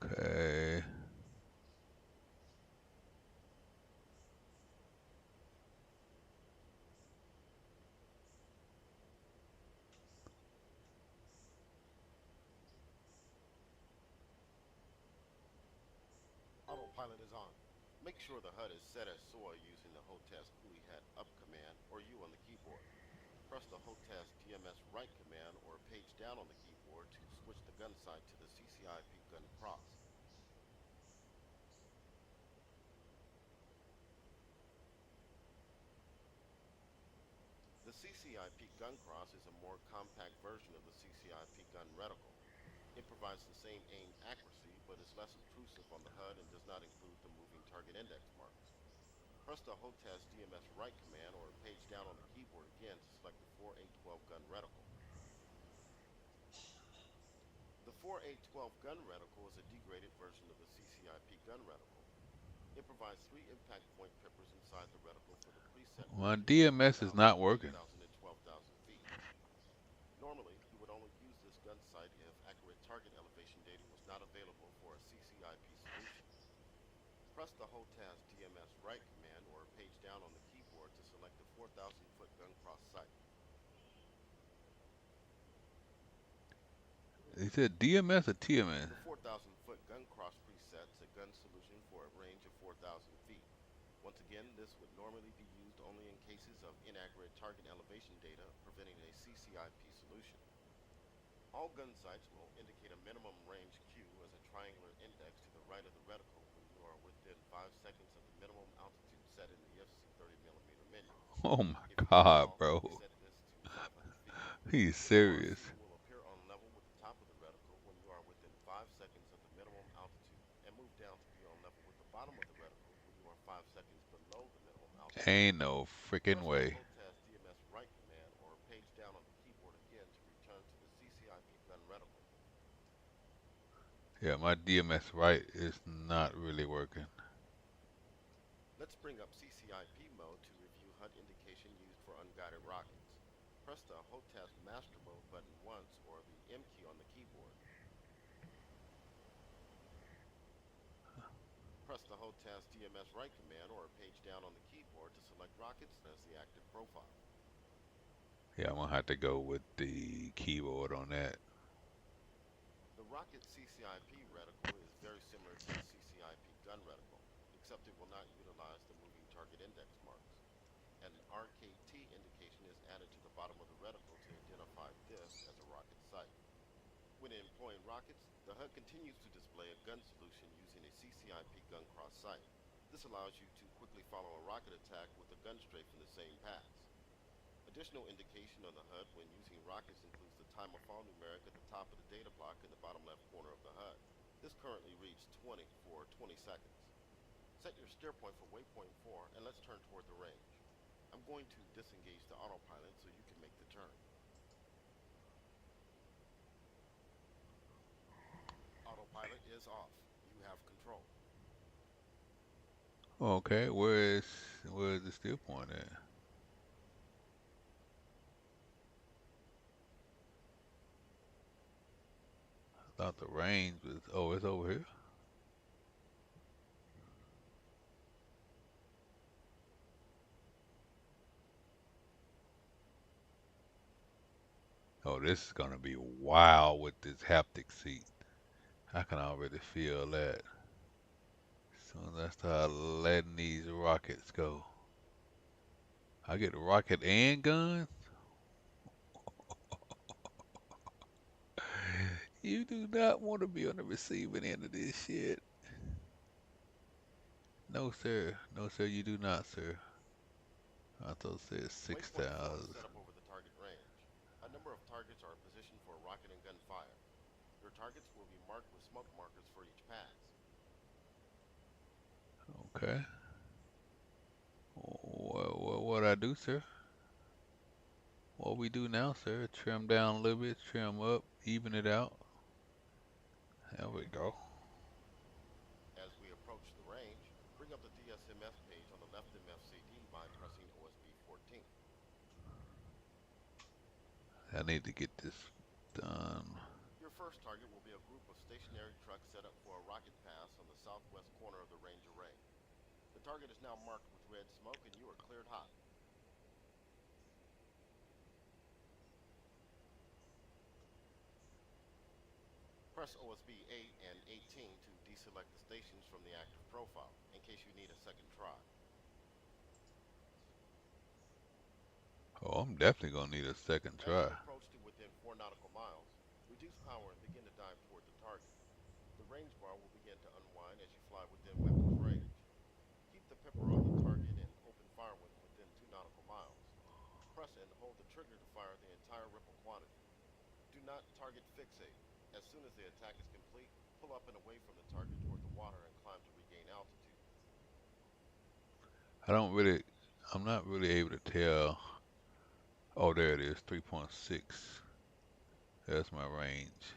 S1: Okay.
S2: Autopilot is on. Make sure the HUD is set as SOA using the HOTAS GUI head up command or U on the keyboard. Press the HOTAS DMS right command or page down on the keyboard to switch the gun sight to the CCIP gun cross. The CCIP gun cross is a more compact version of the CCIP gun reticle. It provides the same aim accuracy, but is less intrusive on the HUD and does not include the moving target index marks. Press the HOTAS DMS right command or page down on the keyboard again to select the 4812 gun reticle. The 4812 gun reticle is a degraded version of the CCIP gun reticle. It provides 3 impact point peppers inside the reticle for the preset
S1: My
S2: ranges of
S1: DMS is
S2: 4,000,
S1: not working.
S2: 8,000, and 12,000 feet. Normally, you would only use this gun sight if accurate target elevation data was not available for a CCIP solution. Press the HOTAS DMS right command or page down on the keyboard to select the 4,000-foot gun cross sight.
S1: He said DMS or TMS?
S2: The 4,000-foot gun cross preset is a gun solution for a range of 4,000 feet. Once again, this would normally be used only in cases of inaccurate target elevation data, preventing a CCIP solution. All gun sights will indicate a minimum range Q as a triangular index to the right of the reticle when you are within 5 seconds of the minimum altitude set in the FC 30mm menu.
S1: Oh my
S2: If you
S1: God,
S2: recall, we
S1: bro.
S2: set this to 500 feet.
S1: He's
S2: The
S1: serious.
S2: ORC will appear on level with the top of the reticle when you are within 5 seconds of the minimum altitude and move down to be on level with the bottom of the reticle when you are 5 seconds below the minimum altitude.
S1: Ain't no freaking
S2: Press the
S1: way.
S2: HOTAS DMS right command or page down on the keyboard again to return to the CCIP gun reticle.
S1: Yeah, my DMS right is not really working.
S2: Let's bring up CCIP mode to review HUD indication used for unguided rockets. Press the HOTAS Master Mode button once or the M key on the keyboard. Press the HOTAS DMS right command or page down on the keyboard to select rockets as the active profile.
S1: Yeah, I'm gonna have to go with the keyboard on that.
S2: The rocket CCIP reticle is very similar to the CCIP gun reticle, except it will not utilize the moving target index marks. An RKT indication is added to the bottom of the reticle to identify this as a rocket sight. When employing rockets, the HUD continues to display a gun solution using a CCIP gun cross sight. This allows you to quickly follow a rocket attack with a gun strafe in the same paths. Additional indication on the HUD when using rockets includes the time of fall numeric at the top of the data block in the bottom left corner of the HUD. This currently reads 20 for 20 seconds. Set your steer point for waypoint 4 and let's turn toward the range. I'm going to disengage the autopilot so you can make the turn. Autopilot is off. You have control.
S1: Okay, where is the still point at? I thought the range was. Oh, it's over here. Oh, this is gonna be wild with this haptic seat. I can already feel that. Soon as I start letting these rockets go, I get a rocket and gun. You do not want to be on the receiving end of this shit. No, sir. No, sir. You do not, sir. I thought it said
S2: Waypoint 4 is
S1: 6,000.
S2: set up over the target range. A number of targets are positioned for rocket and gun fire. Your targets will be marked with smoke markers for each pass.
S1: Okay. What I do, sir? What we do now, sir? Trim down a little bit, trim up, even it out. There we go.
S2: As we approach the range, bring up the DSMS page on the left MFCD by pressing OSB 14.
S1: I need to get this done.
S2: Your first target will be a group of stationary trucks set up for a rocket pass on the southwest corner of the range array. The target is now marked with red smoke and you are cleared hot. Press OSB 8 and 18 to deselect the stations from the active profile, in case you need a second try.
S1: Oh, I'm definitely gonna need a second
S2: As you
S1: try.
S2: approach to within 4 nautical miles, reduce power and begin to dive toward the target. The range bar will begin to unwind as you fly within weapons range. Keep the pipper on the target and open fire when within 2 nautical miles. Press and hold the trigger to fire the entire ripple quantity. Do not target fixate. As soon as the attack is complete, pull up and away from the target toward the water and climb to regain altitude.
S1: I don't really, I'm not really able to tell. Oh, there it is, 3.6. That's my range.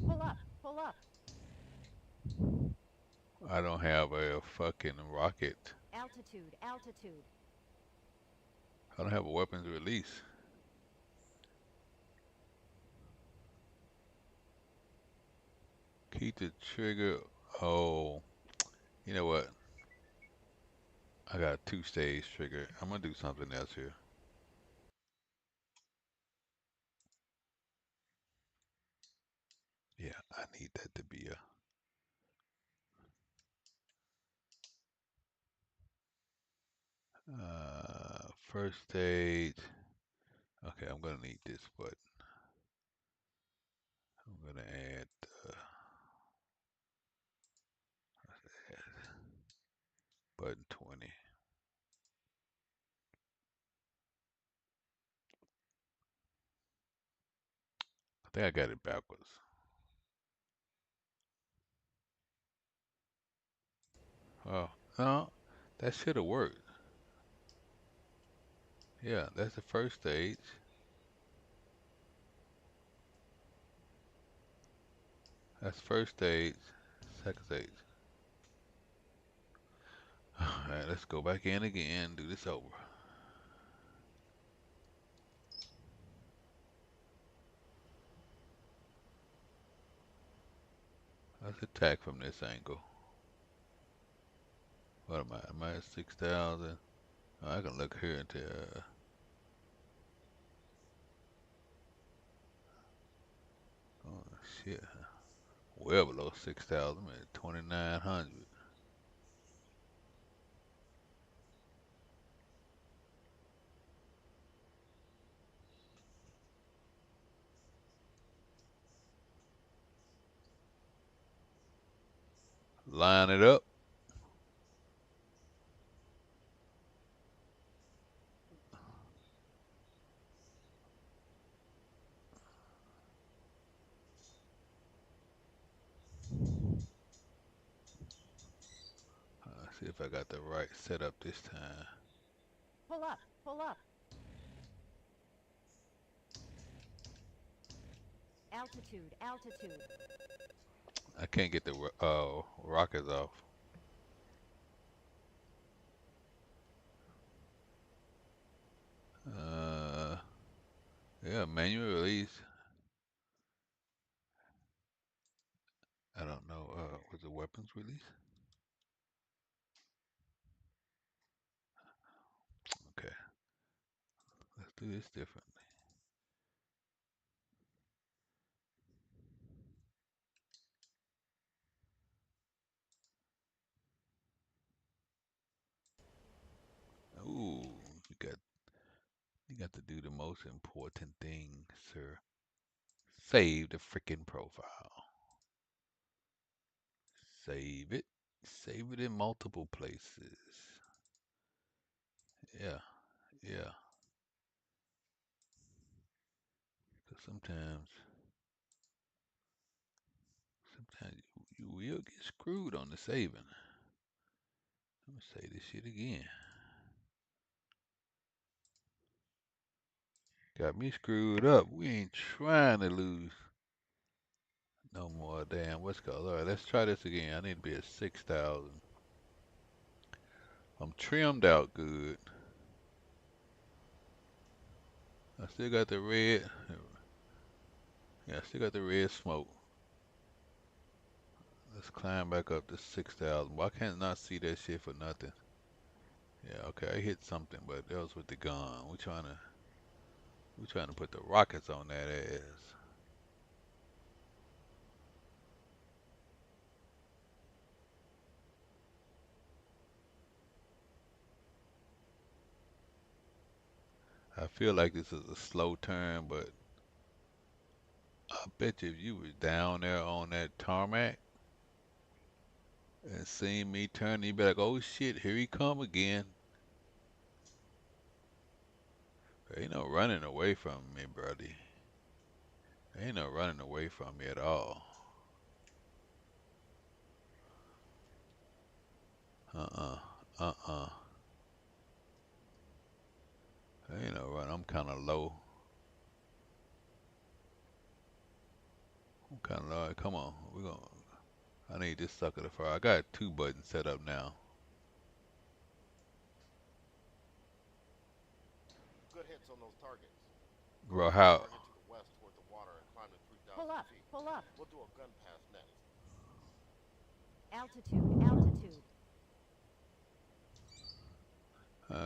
S3: Pull up, pull up.
S1: I don't have a fucking rocket.
S3: Altitude, altitude.
S1: I don't have a weapons release. Keep the trigger. Oh, you know what? I got a two-stage trigger. I'm gonna do something else here. Yeah, I need that to be a first stage. Okay, I'm gonna need this button. I'm gonna add, add button 20. I think I got it backwards. Oh, no, that should have worked. Yeah, that's the first stage. That's first stage, second stage. All right, let's go back in again, do this over. Let's attack from this angle. What am I? Am I at 6,000? Oh, I can look here into, oh shit, well below 6,000. I'm at 2,900. Line it up. See if I got the right setup this time.
S3: Pull up, pull up. Altitude, altitude.
S1: I can't get the rockets off. Uh, yeah, manual release. I don't know. Was it weapons release? Okay, let's do this differently. Ooh, we got You got to do the most important thing, sir. Save the freaking profile. Save it. Save it in multiple places. Yeah, yeah. 'Cause sometimes you will get screwed on the saving. I'm gonna say this shit again. Got me screwed up. We ain't trying to lose no more damn what's called. All right, let's try this again. I need to be at 6,000. I'm trimmed out good. I still got the red. Yeah, I still got the red smoke. Let's climb back up to 6,000. Why can't I not see that shit for nothing? Yeah, okay, I hit something, but that was with the gun. We trying to put the rockets on that ass. I feel like this is a slow turn, but I bet you if you was down there on that tarmac and seen me turn, you'd be like, oh shit, here he come again. There ain't no running away from me, buddy. There ain't no running away from me at all. Uh-uh. Uh-uh. There ain't no run. I'm kind of low. I'm kind of low. Come on. I need this sucker to fire. I got 2 buttons set up now.
S2: Good hits on those targets. Go
S1: Bro,
S2: to that
S1: how?
S2: target to the west toward the water and climb to 3,000
S3: Pull up.
S2: feet.
S3: Pull up.
S2: We'll do a gun pass next.
S3: Altitude. Altitude.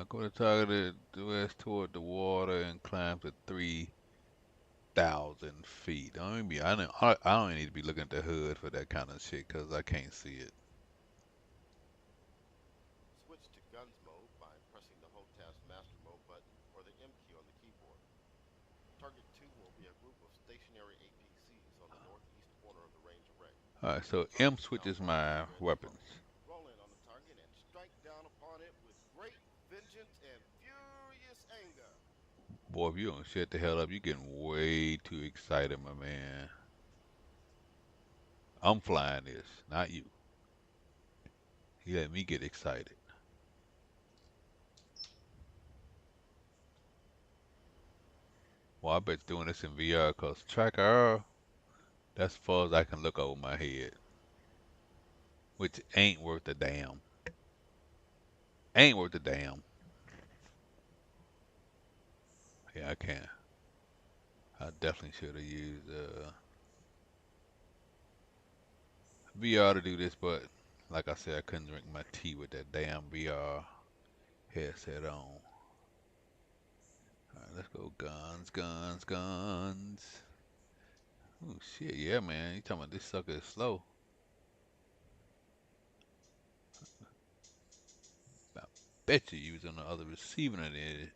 S1: Go to target the west toward the water and climb to 3,000 feet. I don't need to be looking at the hood for that kind of shit because I can't see it.
S2: Switch to guns mode by pressing the HOTAS master mode button or the M key on the keyboard. Target 2 will be a group of stationary APCs on the northeast corner of the range array.
S1: Alright, so
S2: The
S1: M
S2: target is now
S1: switches
S2: marked with
S1: my
S2: red
S1: weapons.
S2: smoke. Roll in on the target and strike down upon it with great vengeance and furious anger.
S1: Boy, if you don't shut the hell up, you getting way too excited, my man. I'm flying this, not you. You let me get excited. Well, I bet doing this in VR because tracker, that's as far as I can look over my head, which ain't worth a damn. Ain't worth a damn. Yeah, I can't. I definitely should have used VR to do this, but like I said, I couldn't drink my tea with that damn VR headset on. Alright, let's go. Guns, guns, guns. Oh shit, yeah, man. You talking about this sucker is slow? I bet you was on the other receiving end,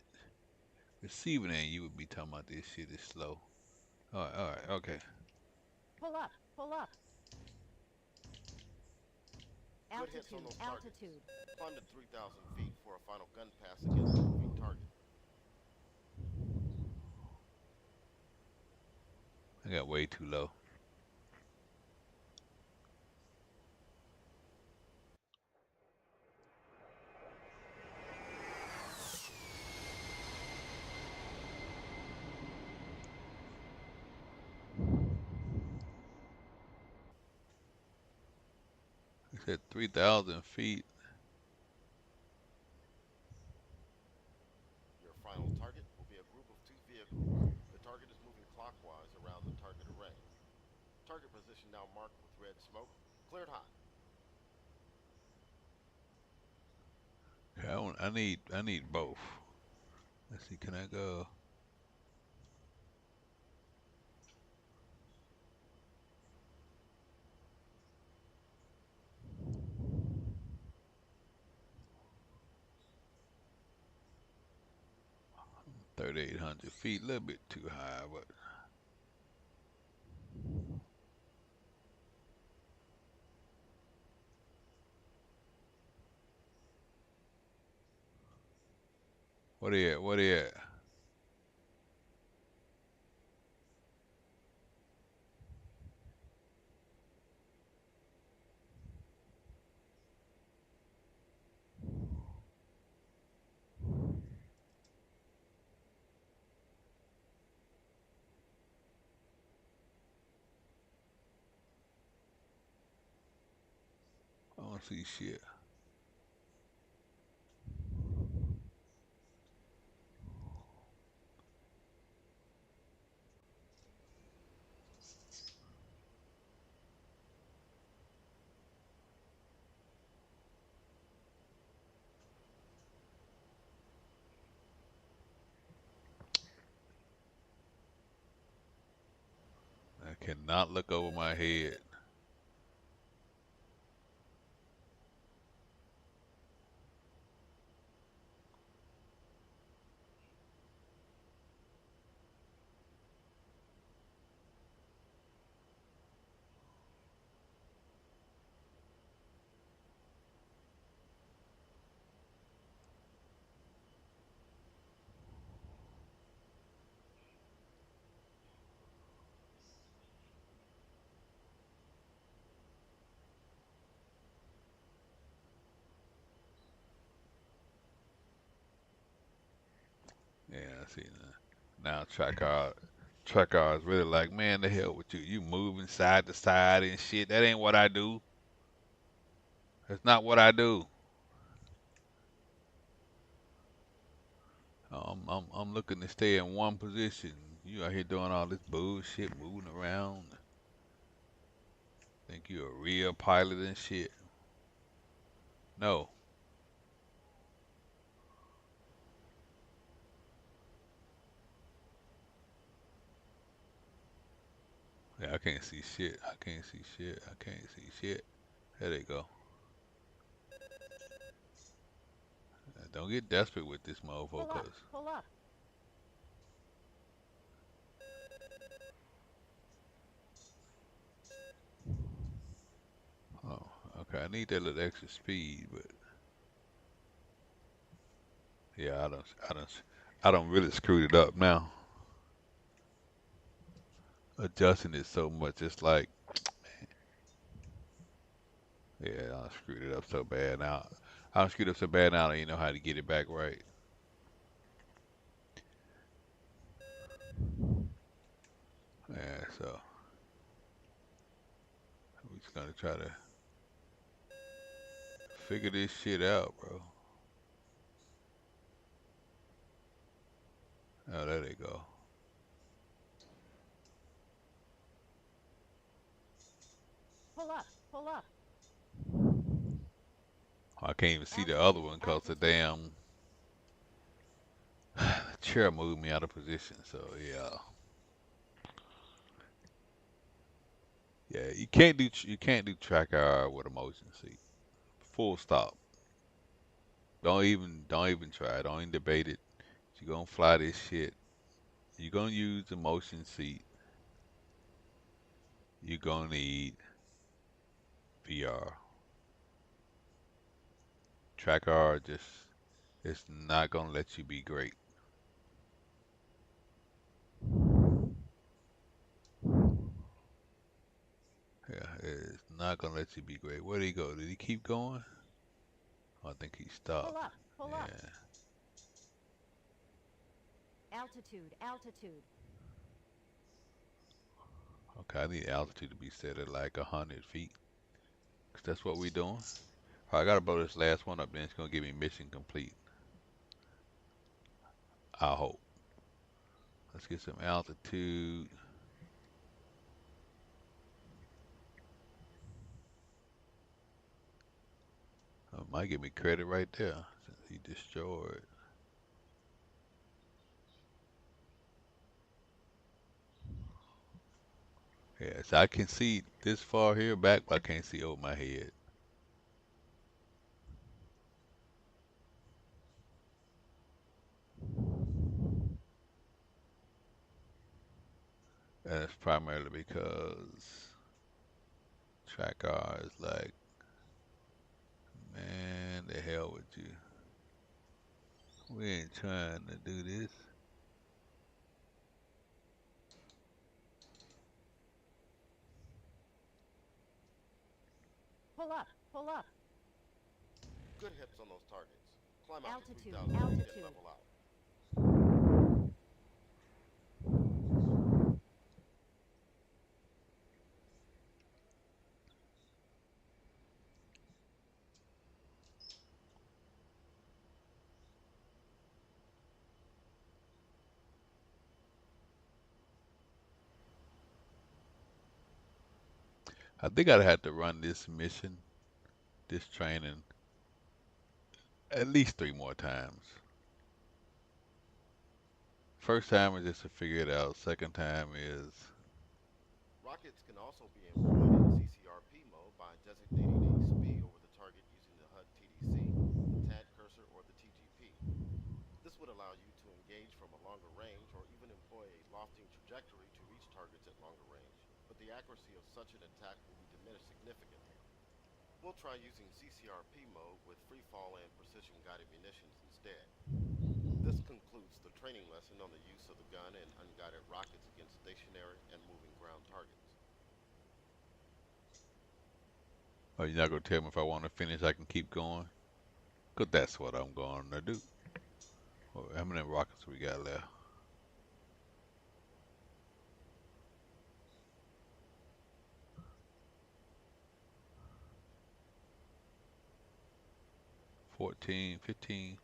S1: you would be talking about this shit is slow. All right, okay.
S3: Pull up. Pull up.
S2: Good hits on
S3: Altitude.
S2: those targets.
S3: Altitude.
S2: Climb to 3,000 feet for a final gun pass against the moving target.
S1: I got way too low. I said 3,000 feet.
S2: Your final target will be a group of 2 vehicles. The target is moving clockwise around the target array. Target position now marked with red smoke. Cleared hot.
S1: Okay, I need both. Let's see, can I go? 3,800 feet, a little bit too high, but what are you at? What are you at? I don't see shit. I cannot look over my head. Yeah, I see now. Now track car is really like, man, the hell with you. You moving side to side and shit. That ain't what I do. That's not what I do. I'm looking to stay in one position. You out here doing all this bullshit, moving around. Think you a real pilot and shit. No. Yeah, I can't see shit. I can't see shit. I can't see shit. There they go. Don't get desperate with this motherfucker,
S3: Pull up.
S1: 'cause
S3: Pull up.
S1: oh, okay. I need that little extra speed, but yeah, I don't really screwed it up now. Adjusting it so much, it's like, yeah, I screwed it up so bad now. I screwed up so bad now. I don't even know how to get it back right. Yeah, so we're just gonna try to figure this shit out, bro. Oh, there they go.
S3: Pull up. Pull up.
S1: I can't even see the other
S3: Altitude.
S1: one 'cause the
S3: Altitude.
S1: damn chair moved me out of position. So yeah, yeah, you can't do track hour with a motion seat. Full stop. Don't even try. Don't even debate it. You're gonna fly this shit. You're gonna use the motion seat. You're gonna need VR. Track hour just it's not gonna let you be great. Yeah, it's not gonna let you be great. Where'd he go? Did he keep going? I think he
S3: Pull
S1: stopped.
S3: up. Pull up.
S1: Yeah.
S3: Altitude. Altitude.
S1: Okay, I need altitude to be set at like 100 feet. 'Cause that's what we doing. All right, I gotta blow this last one up, then it's gonna give me mission complete. I hope. Let's get some altitude. Might give me credit right there since he destroyed. Yeah, so I can see this far here back, but I can't see over my head. primarily because track R is like, man, the hell with you. We ain't trying to do this.
S3: Pull up, pull up.
S2: Good hits on those targets. Climb out to
S3: Altitude,
S2: 3,000 feet and
S3: altitude.
S2: level out.
S1: I think I'd have to run this mission, this training, at least 3 more times. First time is just to figure it out. Second time is,
S2: Rockets can also be employed in CCRP mode by designating a SPI over the target using the HUD TDC, the TAD cursor, or the TGP. This would allow you to engage from a longer range or even employ a lofting trajectory to reach targets at longer range, but the accuracy of such an attack will be diminished significantly. We'll try using CCRP mode with free fall and precision guided munitions instead. This concludes the training lesson on the use of the gun and unguided rockets against stationary and moving ground targets.
S1: oh, you're not gonna tell me if I want to finish, I can keep going? Cause that's what I'm going to do. Well, how many rockets we got left? $14, $15.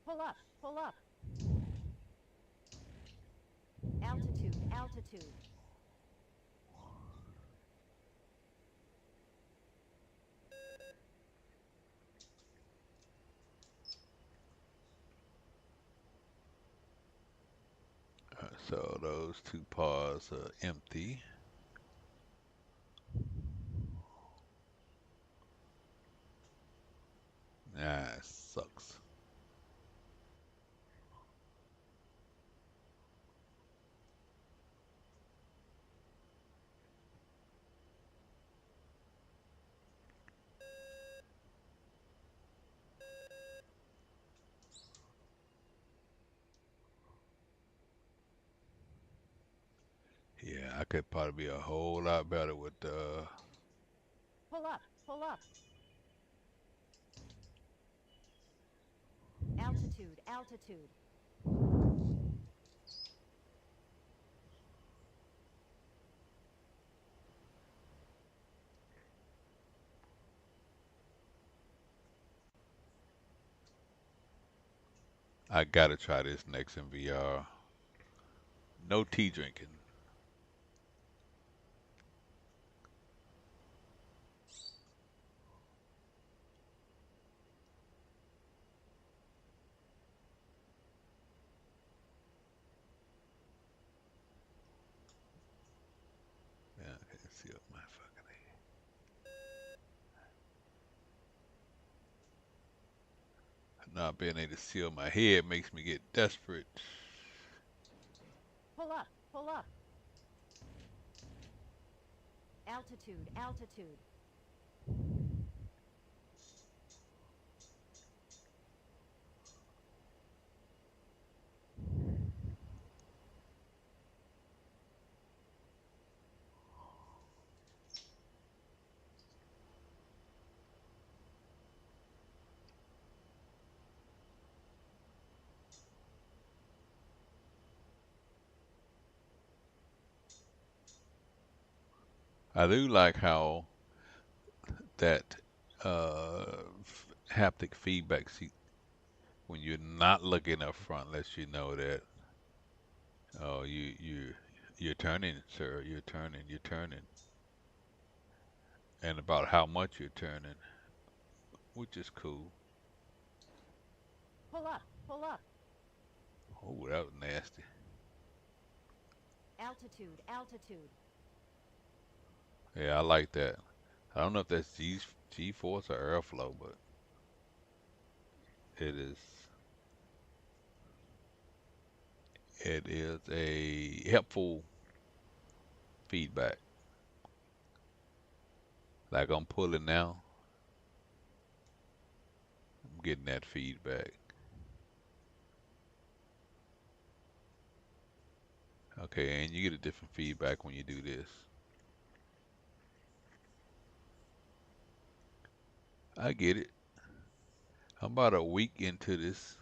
S3: Pull up, pull up. Altitude, altitude.
S1: So those 2 pods are empty. Ah, sucks. Yeah, I could probably be a whole lot better with
S3: Pull up, pull up. Altitude, altitude.
S1: I gotta try this next in VR. No tea drinking. Yeah, I can see up my fucking head. Not being able to seal my head makes me get desperate.
S3: Pull up, pull up. Altitude, altitude.
S1: I do like how that haptic feedback see, when you're not looking up front lets you know that oh you're turning, sir, you're turning, and about how much you're turning, which is cool.
S3: Pull up. Pull up.
S1: Oh, that was nasty.
S3: Altitude. Altitude.
S1: Yeah, I like that. I don't know if that's GeForce or Airflow, but it is it is a helpful feedback. Like I'm pulling now, I'm getting that feedback. Okay, and you get a different feedback when you do this. I get it. I'm about a week into this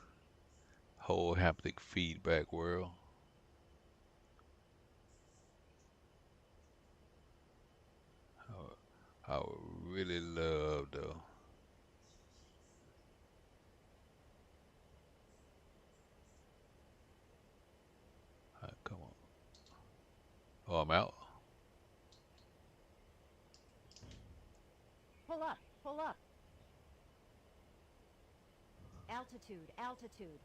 S1: whole haptic feedback world. I would really love though. Come on. Oh, I'm out.
S3: Pull up. Pull up. Altitude. Altitude.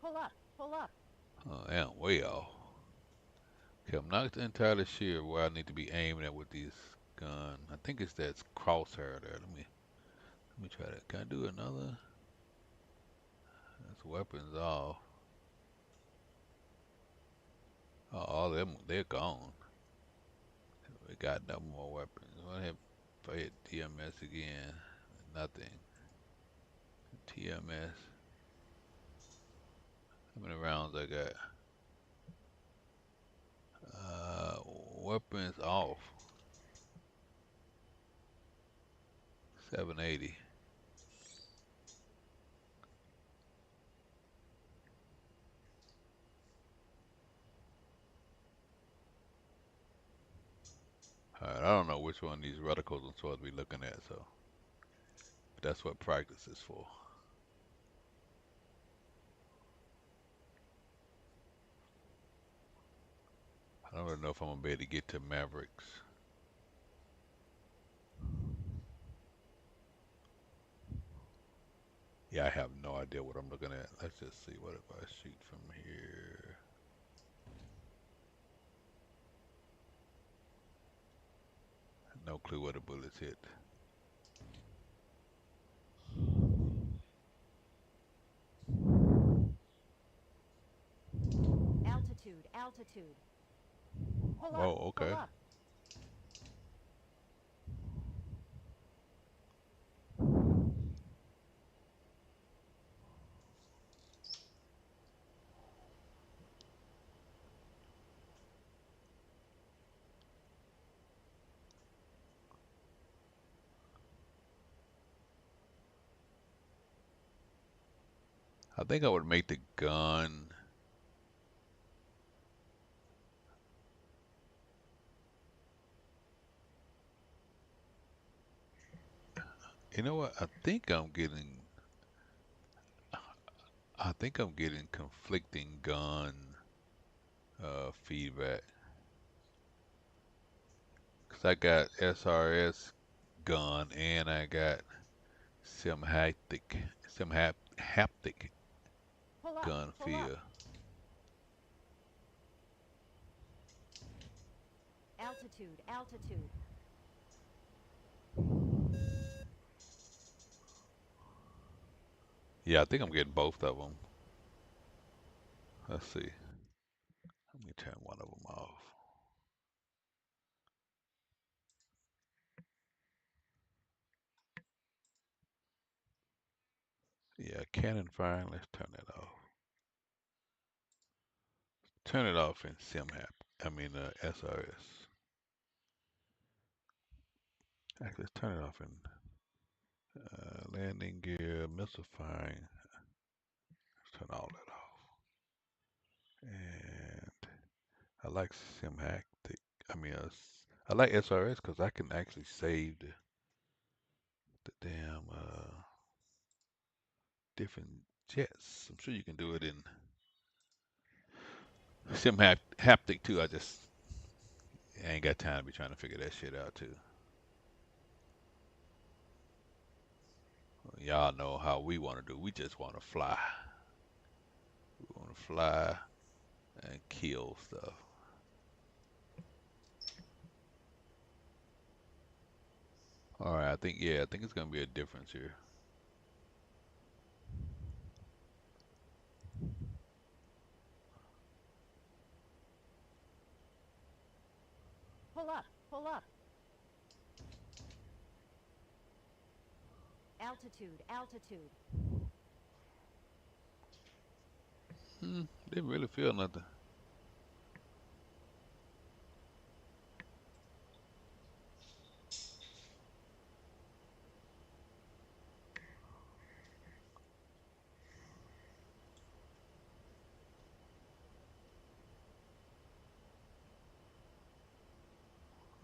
S3: Pull up. Pull up.
S1: Oh, I am way off. Okay, I'm not entirely sure where I need to be aiming at with these gun. I think it's that crosshair there. Let me try that. Can I do another? That's weapons off. Oh, all of them they're gone. We got no more weapons. What if I hit TMS again? Nothing. TMS. How many rounds I got? Uh, weapons off. 780. Alright, I don't know which one of these reticles I'm supposed to be looking at, so that's what practice is for. I don't really know if I'm gonna be able to get to Mavericks. Yeah, I have no idea what I'm looking at. Let's just see what if I shoot from here. No clue where the bullets hit.
S3: Altitude. Altitude. Pull up.
S1: Whoa,
S3: Pull
S1: okay.
S3: up.
S1: I think I would make the gun. You know what? I think I'm getting conflicting gun feedback. 'Cause I got SRS gun and I got some haptic
S3: Pull up.
S1: gun
S3: Pull up.
S1: feel.
S3: Altitude. Altitude.
S1: Yeah, I think I'm getting both of them. Let's see. Let me turn one of them off. Yeah, cannon firing. Let's turn that off. Turn it off in SimHap. I mean SRS. Actually, let's turn it off in landing gear, missile firing. Let's turn all that off. And like SimHack. I mean, I like SRS because I can actually save the damn different jets. I'm sure you can do it in SimHaptic too. I ain't got time to be trying to figure that shit out too. Y'all know how we want to do. We just want to fly. We want to fly and kill stuff. All right, I think it's gonna be a difference here.
S3: Pull up. Pull up. Altitude. Altitude.
S1: Didn't really feel nothing.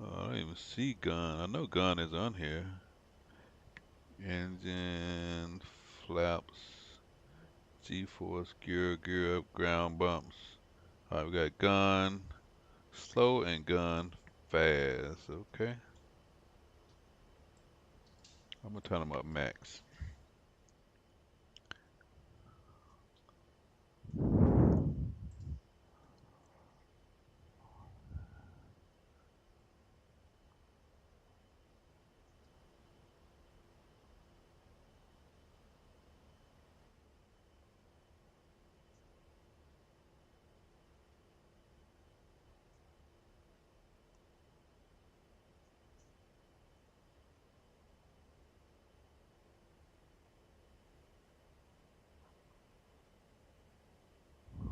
S1: I don't even see gun. I know gun is on here. Engine, flaps, GeForce, gear up, ground bumps. All right, we got gun, slow and gun, fast. Okay. I'm gonna turn them up max.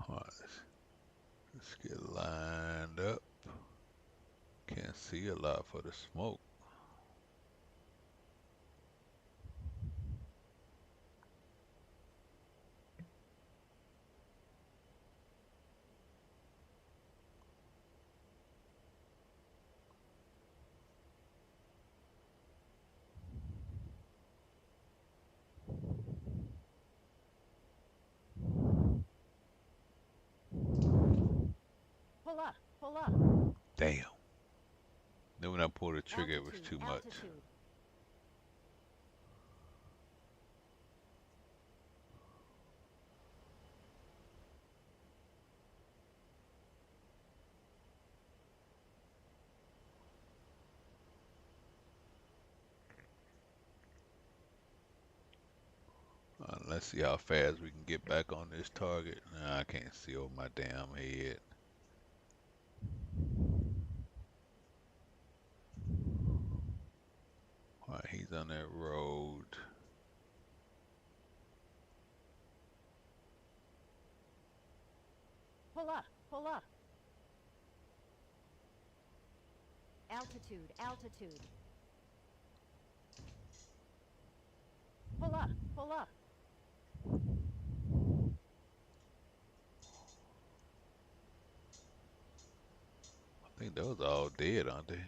S1: All right, let's get lined up. Can't see a lot for the smoke.
S3: Pull up. Pull up.
S1: Damn. Then when I pulled the trigger, it was
S3: Altitude.
S1: too much.
S3: Altitude.
S1: Let's see how fast we can get back on this target. Nah, I can't see over my damn head. All right, he's on that road.
S3: Pull up. Pull up. Altitude. Altitude. Pull up. Pull up.
S1: I think those all dead, aren't they?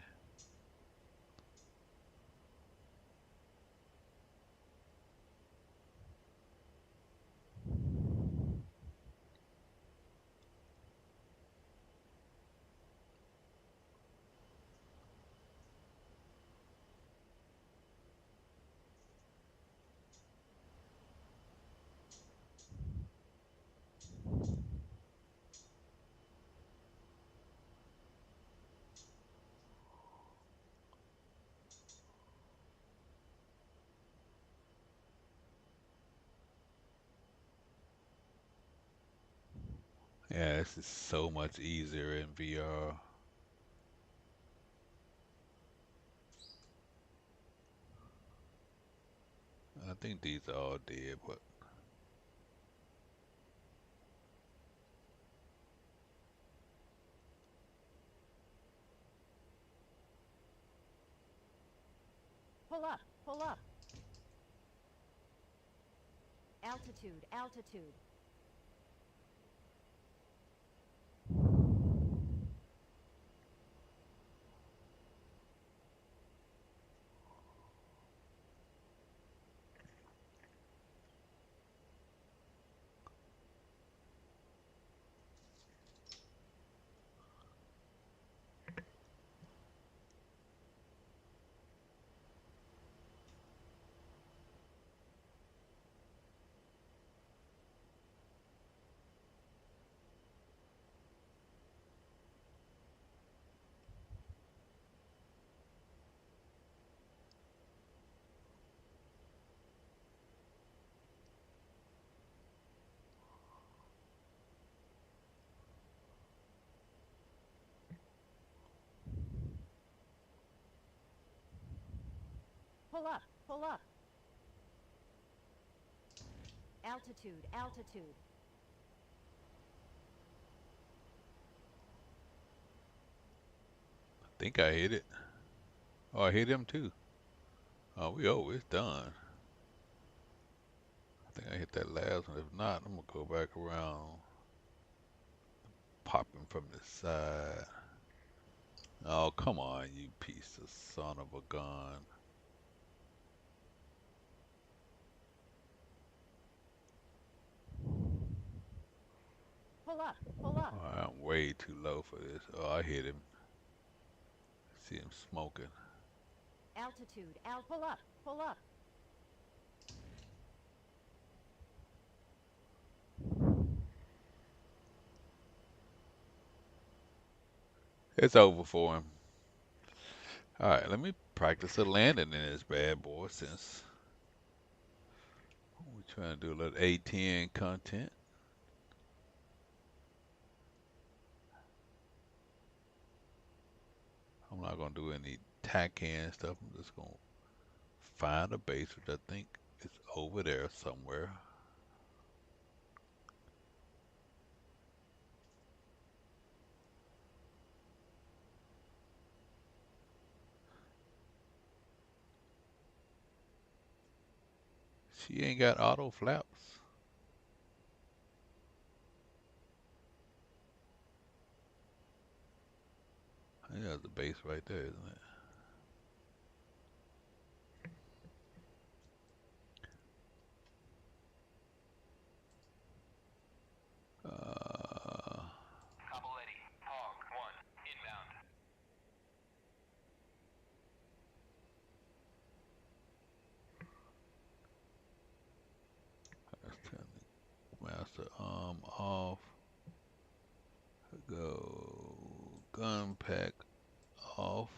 S1: Yeah, this is so much easier in VR. I think these are all dead, but
S3: Pull up. Pull up. Altitude. Altitude. Pull up. Pull up. Altitude. Altitude.
S1: I think I hit it. Oh, I hit him too. Oh, it's done. I think I hit that last one. If not, I'm gonna go back around, pop him from the side. Oh, come on, you piece of son of a gun.
S3: Pull up. Pull up.
S1: Oh, I'm way too low for this. Oh, I hit him. See him smoking.
S3: Altitude. Pull up. Pull up.
S1: It's over for him. All right, let me practice a landing in this bad boy since we're trying to do a little A10 content. I'm not gonna do any tack hand stuff. I'm just gonna find a base, which I think is over there somewhere. She ain't got auto flaps. I think that's the base right there, isn't it? Uh, let's turn the master arm off. Go gun pack off.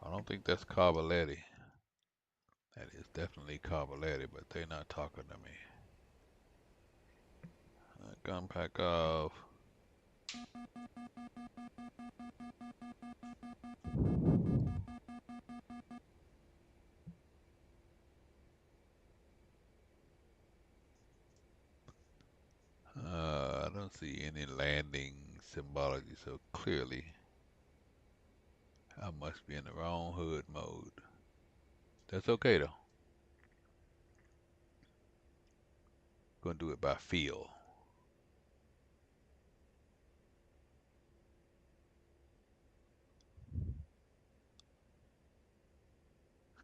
S1: I don't think that's Cavaletti. That is definitely Cavaletti, but they're not talking to me. Gun pack off. I don't see any landing symbology, so clearly I must be in the wrong hood mode. That's okay though. Gonna do it by feel.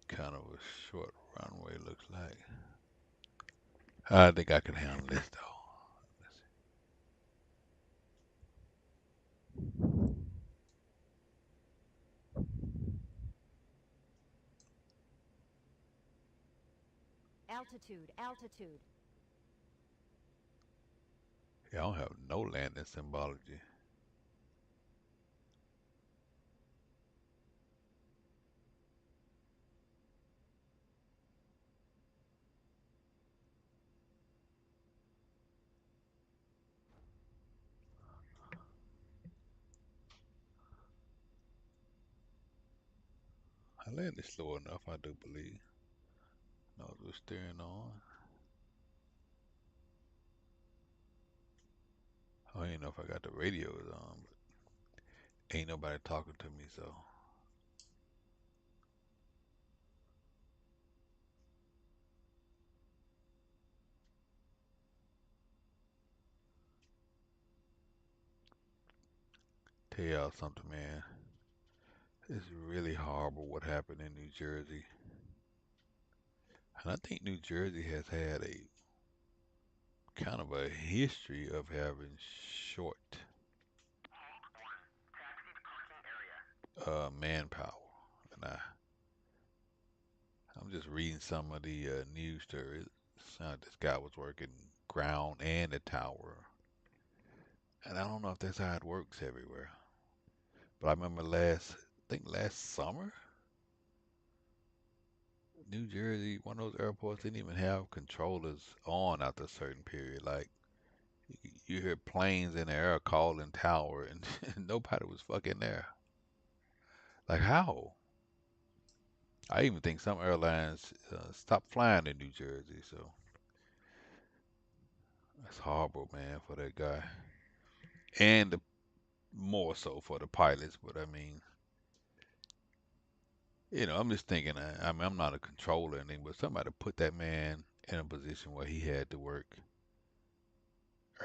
S1: Kind of a short runway looks like. I think I can handle this though.
S3: Altitude. Altitude.
S1: Yeah, I don't have no landing symbology. I landed slow enough, I do believe. Nose was steering on. I don't even know if I got the radios on, but ain't nobody talking to me, so. Tell y'all something, man. It's really horrible what happened in New Jersey. And I think New Jersey has had a kind of a history of having short manpower. And I'm just reading some of the news stories. It sounded this guy was working ground and the tower. And I don't know if that's how it works everywhere. But I remember I think last summer, New Jersey, one of those airports didn't even have controllers on after a certain period. Like you hear planes in the air calling tower, and nobody was fucking there. Like how? I even think some airlines stopped flying in New Jersey. So that's horrible, man, for that guy, and more so for the pilots. But I mean, I'm just thinking. I mean, I'm not a controller or anything, but somebody put that man in a position where he had to work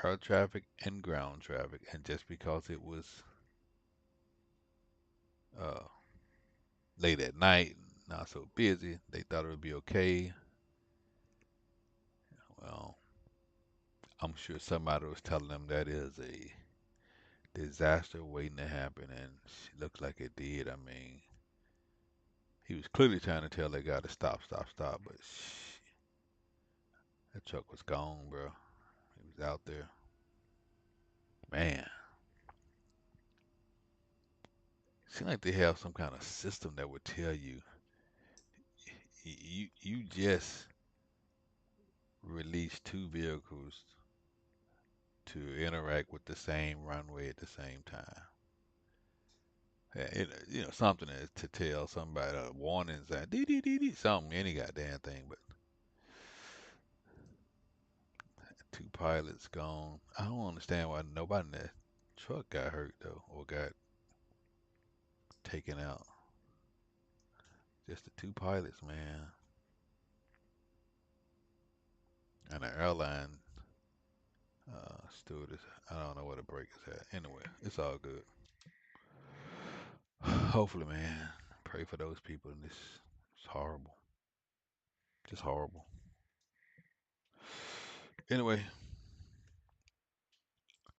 S1: air traffic and ground traffic, and just because it was uh, late at night, not so busy, they thought it would be okay. Well, I'm sure somebody was telling them that is a disaster waiting to happen, and it looks like it did. I mean, he was clearly trying to tell that guy to stop, stop, stop, but that truck was gone, bro. He was out there. Man, seems like they have some kind of system that would tell you you just released two vehicles to interact with the same runway at the same time. Yeah, something to tell somebody a warning sign, dee dee dee dee, something, any goddamn thing. But two pilots gone. I don't understand why nobody in that truck got hurt though, or got taken out. Just the two pilots, man, and the airline stewardess. I don't know where the break is at. Anyway, it's all good. Hopefully, man, pray for those people in this. It's horrible, just horrible. Anyway,